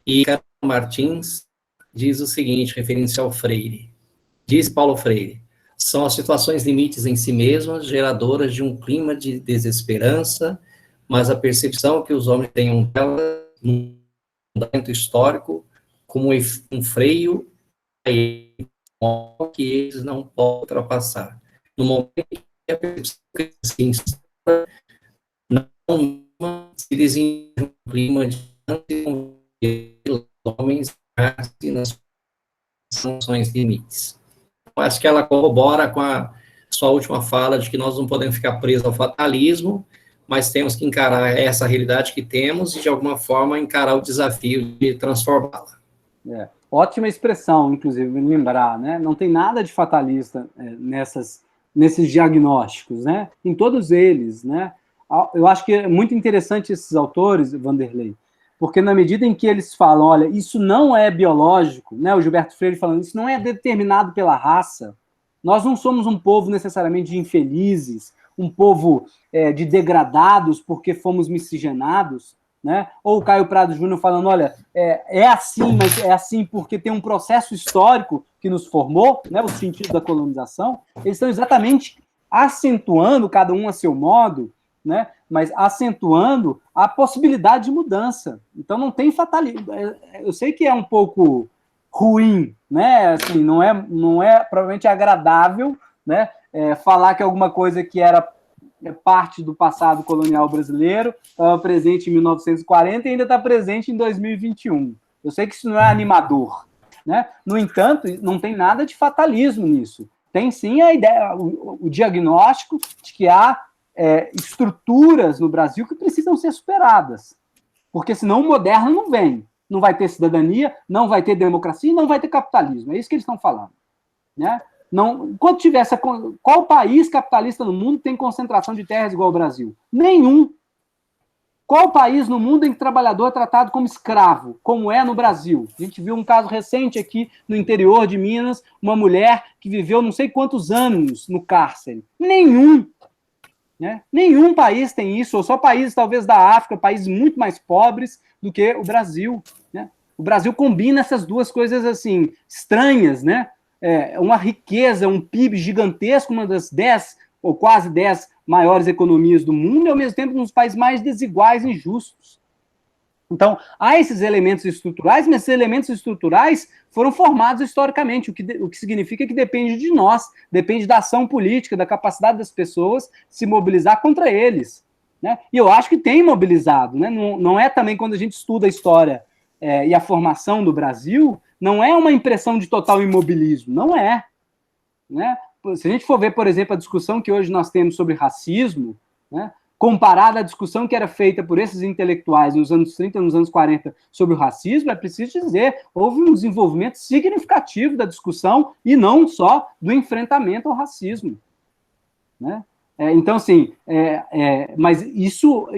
E Carol Martins diz o seguinte, referindo-se ao Freire. Diz Paulo Freire, são as situações limites em si mesmas, geradoras de um clima de desesperança, mas a percepção que os homens têm dela no fundamento histórico como um freio que eles não podem ultrapassar. No momento que a percepção que se instala, não se desenvolve um clima de homens nas funções limites. Eu acho que ela corrobora com a sua última fala de que nós não podemos ficar presos ao fatalismo, mas temos que encarar essa realidade que temos e, de alguma forma, encarar o desafio de transformá-la. Ótima expressão, inclusive, lembrar, né? Não tem nada de fatalista nesses diagnósticos, né? Em todos eles, né? Eu acho que é muito interessante esses autores, Vanderlei, porque na medida em que eles falam, olha, isso não é biológico, né? O Gilberto Freire falando, isso não é determinado pela raça, nós não somos um povo necessariamente de infelizes, um povo de degradados porque fomos miscigenados, né? Ou o Caio Prado Júnior falando, olha, é assim, mas é assim porque tem um processo histórico que nos formou, né? O sentido da colonização, eles estão exatamente acentuando, cada um a seu modo, né? mas acentuando a possibilidade de mudança. Então não tem fatalismo. Eu sei que é um pouco ruim, né? Assim, não é provavelmente agradável, né? Falar que alguma coisa que era parte do passado colonial brasileiro estava presente em 1940 e ainda está presente em 2021. Eu sei que isso não é animador, né? No entanto, não tem nada de fatalismo nisso. Tem sim a ideia, o diagnóstico de que há estruturas no Brasil que precisam ser superadas, porque senão o moderno não vem. Não vai ter cidadania, não vai ter democracia e não vai ter capitalismo. É isso que eles estão falando, né? Não, enquanto tiver qual país capitalista no mundo tem concentração de terras igual ao Brasil? Nenhum. Qual país no mundo em que o trabalhador é tratado como escravo, como é no Brasil? A gente viu um caso recente aqui no interior de Minas, uma mulher que viveu não sei quantos anos no cárcere. Nenhum. Né? Nenhum país tem isso, ou só países talvez da África, países muito mais pobres do que o Brasil. Né? O Brasil combina essas duas coisas assim estranhas, né? Uma riqueza, um PIB gigantesco, uma das 10 ou quase 10 maiores economias do mundo, e ao mesmo tempo um dos países mais desiguais e injustos. Então, há esses elementos estruturais, mas esses elementos estruturais foram formados historicamente, o que significa que depende de nós, depende da ação política, da capacidade das pessoas se mobilizar contra eles. Né? E eu acho que tem mobilizado. Né? Não é também quando a gente estuda a história e a formação do Brasil, não é uma impressão de total imobilismo, não é. Né? Se a gente for ver, por exemplo, a discussão que hoje nós temos sobre racismo, né, comparada à discussão que era feita por esses intelectuais nos anos 30, nos anos 40, sobre o racismo, é preciso dizer, houve um desenvolvimento significativo da discussão e não só do enfrentamento ao racismo. Né? Então, assim, mas isso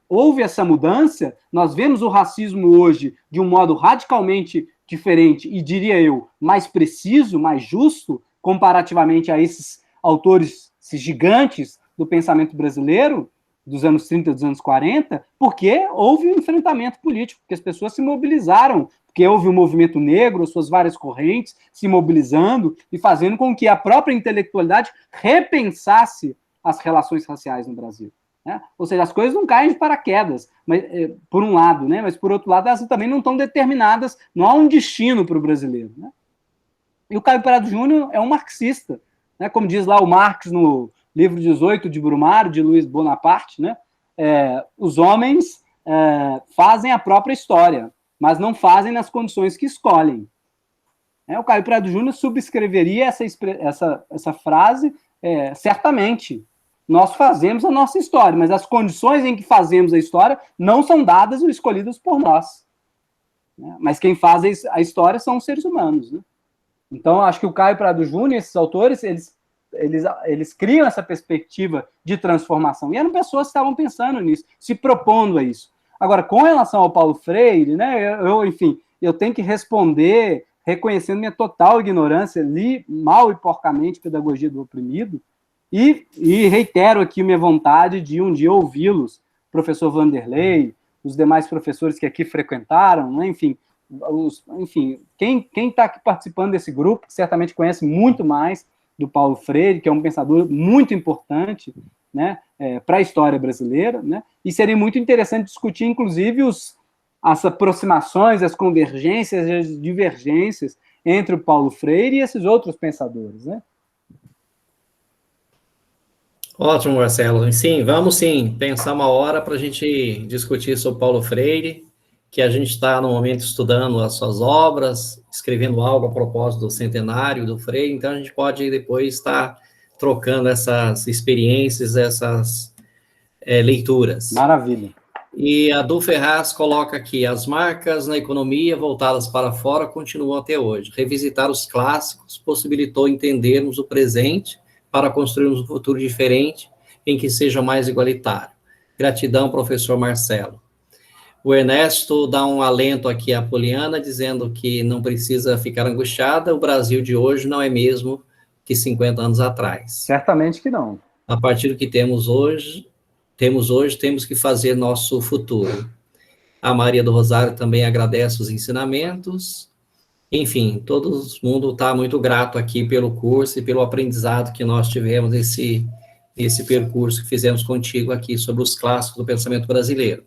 houve essa mudança, nós vemos o racismo hoje de um modo radicalmente diferente e, diria eu, mais preciso, mais justo, comparativamente a esses autores, esses gigantes do pensamento brasileiro, dos anos 30, dos anos 40, porque houve um enfrentamento político, porque as pessoas se mobilizaram, porque houve um movimento negro, suas várias correntes se mobilizando e fazendo com que a própria intelectualidade repensasse as relações raciais no Brasil. Né? Ou seja, as coisas não caem de paraquedas, mas, por um lado, né? Mas por outro lado, elas também não estão determinadas, não há um destino para o brasileiro. Né? E o Caio Prado Júnior é um marxista, né? Como diz lá o Marx no livro 18 de Brumário, de Luiz Bonaparte, né? Os homens fazem a própria história, mas não fazem nas condições que escolhem. O Caio Prado Júnior subscreveria essa frase certamente. Nós fazemos a nossa história, mas as condições em que fazemos a história não são dadas ou escolhidas por nós. Né? Mas quem faz a história são os seres humanos. Né? Então, acho que o Caio Prado Júnior, esses autores, eles criam essa perspectiva de transformação. E eram pessoas que estavam pensando nisso, se propondo a isso. Agora, com relação ao Paulo Freire, né, enfim, eu tenho que responder reconhecendo minha total ignorância, li mal e porcamente Pedagogia do Oprimido, e reitero aqui minha vontade de um dia ouvi-los, professor Vanderlei, os demais professores que aqui frequentaram, né, enfim, quem está aqui participando desse grupo, que certamente conhece muito mais do Paulo Freire, que é um pensador muito importante, né, para a história brasileira, né, e seria muito interessante discutir, inclusive, as aproximações, as convergências, as divergências entre o Paulo Freire e esses outros pensadores, né? Ótimo, Marcelo. Sim, vamos sim pensar uma hora para a gente discutir sobre Paulo Freire, que a gente está, no momento, estudando as suas obras, escrevendo algo a propósito do centenário do Freire, então a gente pode depois estar trocando essas experiências, essas leituras. Maravilha. E a Du Ferraz coloca aqui, as marcas na economia voltadas para fora continuam até hoje. Revisitar os clássicos possibilitou entendermos o presente para construirmos um futuro diferente em que seja mais igualitário. Gratidão, professor Marcelo. O Ernesto dá um alento aqui à Poliana, dizendo que não precisa ficar angustiada, o Brasil de hoje não é mesmo que 50 anos atrás. Certamente que não. A partir do que temos hoje, temos que fazer nosso futuro. A Maria do Rosário também agradece os ensinamentos. Enfim, todo mundo está muito grato aqui pelo curso e pelo aprendizado que nós tivemos esse percurso que fizemos contigo aqui sobre os clássicos do pensamento brasileiro.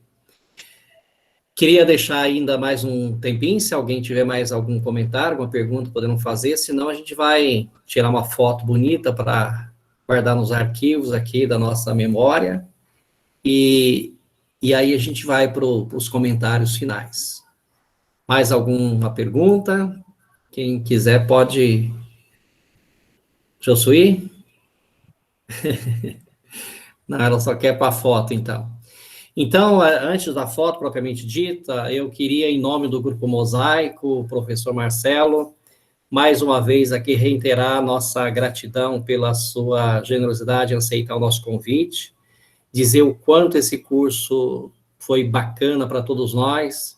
Queria deixar ainda mais um tempinho, se alguém tiver mais algum comentário, alguma pergunta, podemos fazer, senão a gente vai tirar uma foto bonita para guardar nos arquivos aqui da nossa memória, e aí a gente vai para os comentários finais. Mais alguma pergunta? Quem quiser pode... Josuí? Não, ela só quer para a foto, então. Então, antes da foto propriamente dita, eu queria, em nome do Grupo Mosaico, professor Marcelo, mais uma vez aqui reiterar a nossa gratidão pela sua generosidade em aceitar o nosso convite, dizer o quanto esse curso foi bacana para todos nós.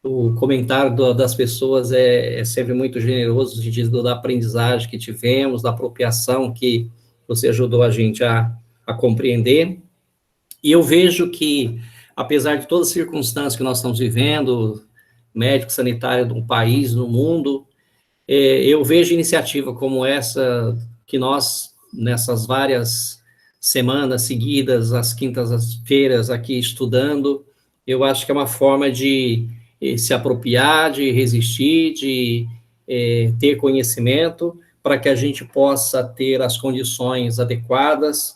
O comentário das pessoas é sempre muito generoso, da aprendizagem que tivemos, da apropriação que você ajudou a gente a compreender. E eu vejo que, apesar de todas as circunstâncias que nós estamos vivendo, médico sanitário de um país, no mundo, eu vejo iniciativa como essa, que nós, nessas várias semanas seguidas, às quintas-feiras, aqui estudando, eu acho que é uma forma de se apropriar, de resistir, de ter conhecimento, para que a gente possa ter as condições adequadas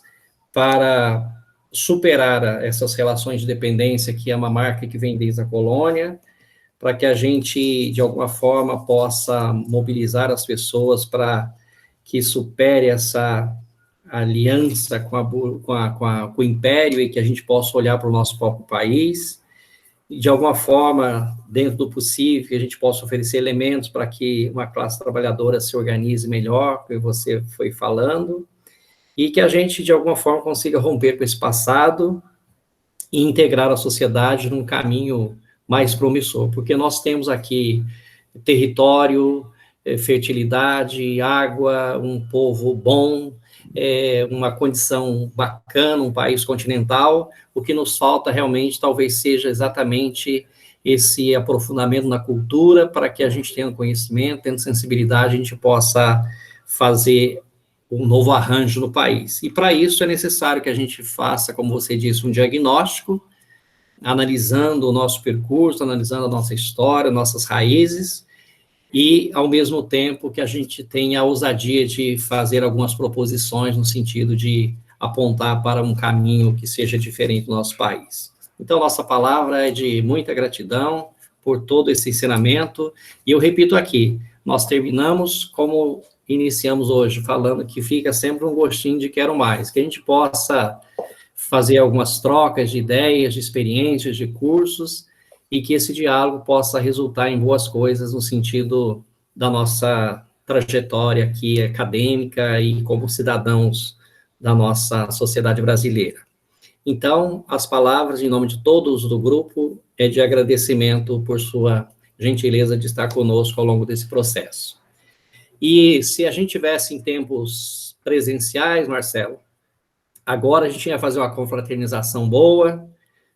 para superar essas relações de dependência, que é uma marca que vem desde a colônia, para que a gente, de alguma forma, possa mobilizar as pessoas para que supere essa aliança com o Império e que a gente possa olhar para o nosso próprio país, e, de alguma forma, dentro do possível, que a gente possa oferecer elementos para que uma classe trabalhadora se organize melhor, como você foi falando, e que a gente, de alguma forma, consiga romper com esse passado e integrar a sociedade num caminho mais promissor, porque nós temos aqui território, fertilidade, água, um povo bom, uma condição bacana, um país continental. O que nos falta realmente talvez seja exatamente esse aprofundamento na cultura, para que a gente tenha conhecimento, tendo sensibilidade, a gente possa fazer um novo arranjo no país. E para isso é necessário que a gente faça, como você disse, um diagnóstico, analisando o nosso percurso, analisando a nossa história, nossas raízes, e, ao mesmo tempo, que a gente tenha a ousadia de fazer algumas proposições no sentido de apontar para um caminho que seja diferente do nosso país. Então, nossa palavra é de muita gratidão por todo esse ensinamento, e eu repito aqui, nós terminamos como iniciamos hoje, falando que fica sempre um gostinho de quero mais, que a gente possa fazer algumas trocas de ideias, de experiências, de cursos, e que esse diálogo possa resultar em boas coisas no sentido da nossa trajetória aqui acadêmica e como cidadãos da nossa sociedade brasileira. Então, as palavras, em nome de todos do grupo, é de agradecimento por sua gentileza de estar conosco ao longo desse processo. E se a gente tivesse em tempos presenciais, Marcelo, agora a gente ia fazer uma confraternização boa,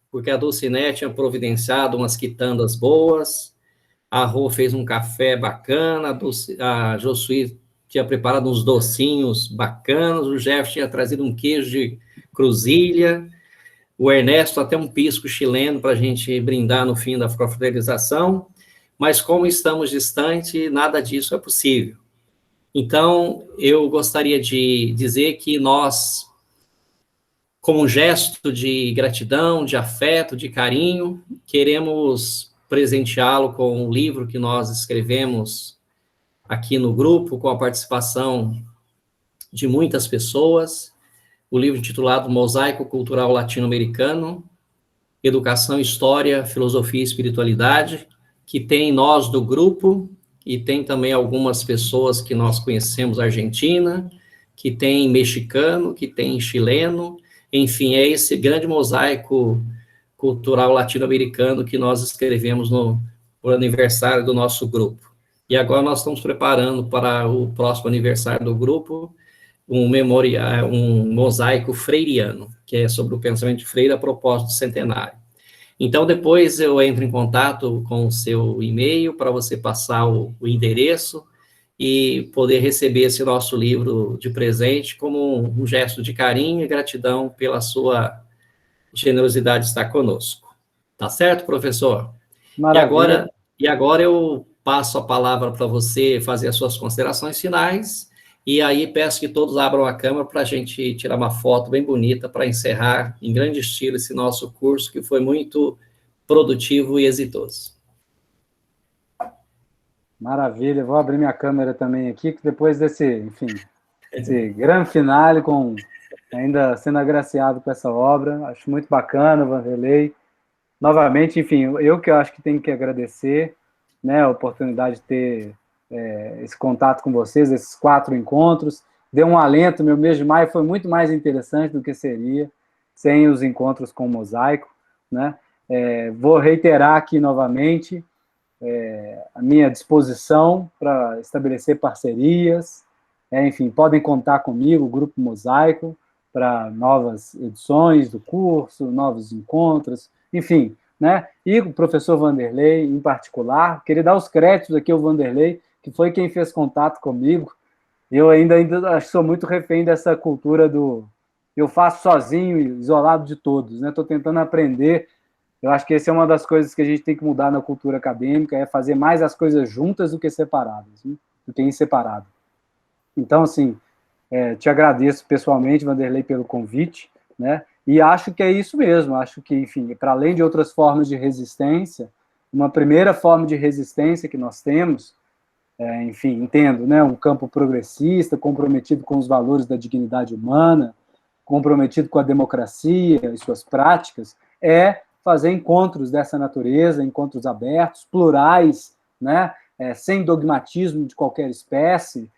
porque a Dulcinea tinha providenciado umas quitandas boas, a Rô fez um café bacana, a Josuí tinha preparado uns docinhos bacanas, o Jeff tinha trazido um queijo de cruzilha, o Ernesto até um pisco chileno para a gente brindar no fim da confraternização, mas como estamos distantes, nada disso é possível. Então, eu gostaria de dizer que nós, como um gesto de gratidão, de afeto, de carinho, queremos presenteá-lo com um livro que nós escrevemos aqui no grupo, com a participação de muitas pessoas, o livro intitulado Mosaico Cultural Latino-Americano, Educação, História, Filosofia e Espiritualidade, que tem nós do grupo, e tem também algumas pessoas que nós conhecemos, Argentina, que tem mexicano, que tem chileno, enfim, é esse grande mosaico cultural latino-americano que nós escrevemos no aniversário do nosso grupo. E agora nós estamos preparando para o próximo aniversário do grupo um mosaico freiriano, que é sobre o pensamento de Freire a propósito do centenário. Então, depois eu entro em contato com o seu e-mail para você passar o endereço, e poder receber esse nosso livro de presente como um gesto de carinho e gratidão pela sua generosidade de estar conosco. Tá certo, professor? Maravilha. E agora eu passo a palavra para você fazer as suas considerações finais, e aí peço que todos abram a câmera para a gente tirar uma foto bem bonita para encerrar em grande estilo esse nosso curso, que foi muito produtivo e exitoso. Maravilha, vou abrir minha câmera também aqui, que depois desse, enfim, esse grande finale, com ainda sendo agraciado com essa obra, acho muito bacana, Vanderlei. Novamente, enfim, eu que acho que tenho que agradecer, né, a oportunidade de ter esse contato com vocês, esses 4 encontros, deu um alento, meu mês de maio foi muito mais interessante do que seria sem os encontros com o Mosaico, né, vou reiterar aqui novamente a minha disposição para estabelecer parcerias, enfim, podem contar comigo, o Grupo Mosaico, para novas edições do curso, novos encontros, enfim, né? E o professor Vanderlei, em particular, queria dar os créditos aqui ao Vanderlei, que foi quem fez contato comigo. Eu ainda acho que sou muito refém dessa cultura do eu faço sozinho, isolado de todos, né? Estou tentando aprender. Eu acho que essa é uma das coisas que a gente tem que mudar na cultura acadêmica, é fazer mais as coisas juntas do que separadas, né? Do que em separado. Então, assim, te agradeço pessoalmente, Vanderlei, pelo convite, né? E acho que é isso mesmo, acho que, enfim, para além de outras formas de resistência, uma primeira forma de resistência que nós temos, enfim, entendo, né? Um campo progressista, comprometido com os valores da dignidade humana, comprometido com a democracia e suas práticas, é fazer encontros dessa natureza, encontros abertos, plurais, né? Sem dogmatismo de qualquer espécie,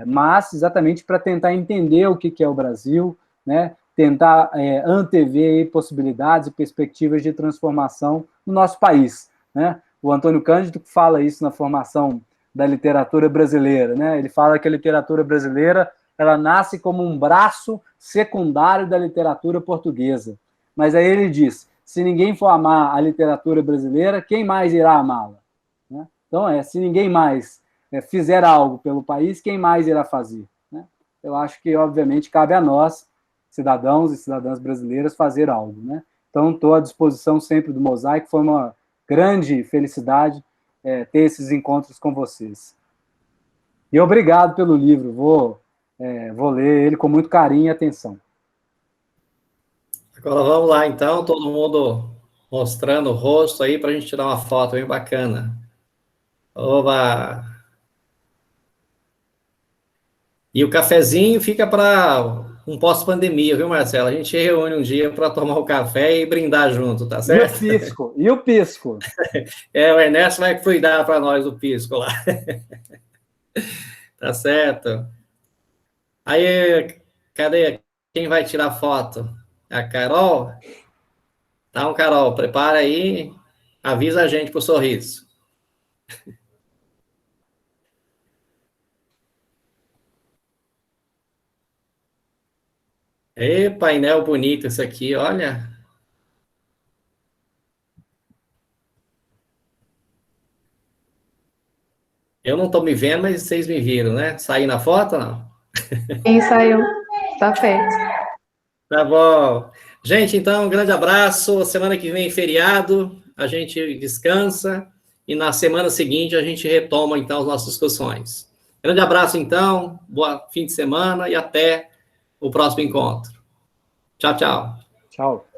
mas exatamente para tentar entender o que é o Brasil, né? Tentar antever possibilidades e perspectivas de transformação no nosso país, né? O Antônio Cândido fala isso na formação da literatura brasileira, né? Ele fala que a literatura brasileira ela nasce como um braço secundário da literatura portuguesa. Mas aí ele diz, se ninguém for amar a literatura brasileira, quem mais irá amá-la? Né? Então, se ninguém mais fizer algo pelo país, quem mais irá fazer? Né? Eu acho que, obviamente, cabe a nós, cidadãos e cidadãs brasileiras, fazer algo. Né? Então, estou à disposição sempre do Mosaico, foi uma grande felicidade ter esses encontros com vocês. E obrigado pelo livro, vou ler ele com muito carinho e atenção. Agora vamos lá, então, todo mundo mostrando o rosto aí para a gente tirar uma foto bem bacana. Oba! E o cafezinho fica para um pós-pandemia, viu, Marcelo? A gente reúne um dia para tomar o café e brindar junto, tá certo? E o pisco? O Ernesto vai cuidar para nós do pisco lá. Tá certo. Aí, cadê? Quem vai tirar foto? A Carol? Então, Carol, prepara aí, avisa a gente pro sorriso. Ê, painel bonito esse aqui, olha. Eu não estou me vendo, mas vocês me viram, né? Saí na foto, não? Sim, saiu. Tá feito. Tá bom. Gente, então, um grande abraço. Semana que vem, feriado, a gente descansa e na semana seguinte a gente retoma, então, as nossas discussões. Grande abraço, então, bom fim de semana e até o próximo encontro. Tchau, tchau. Tchau.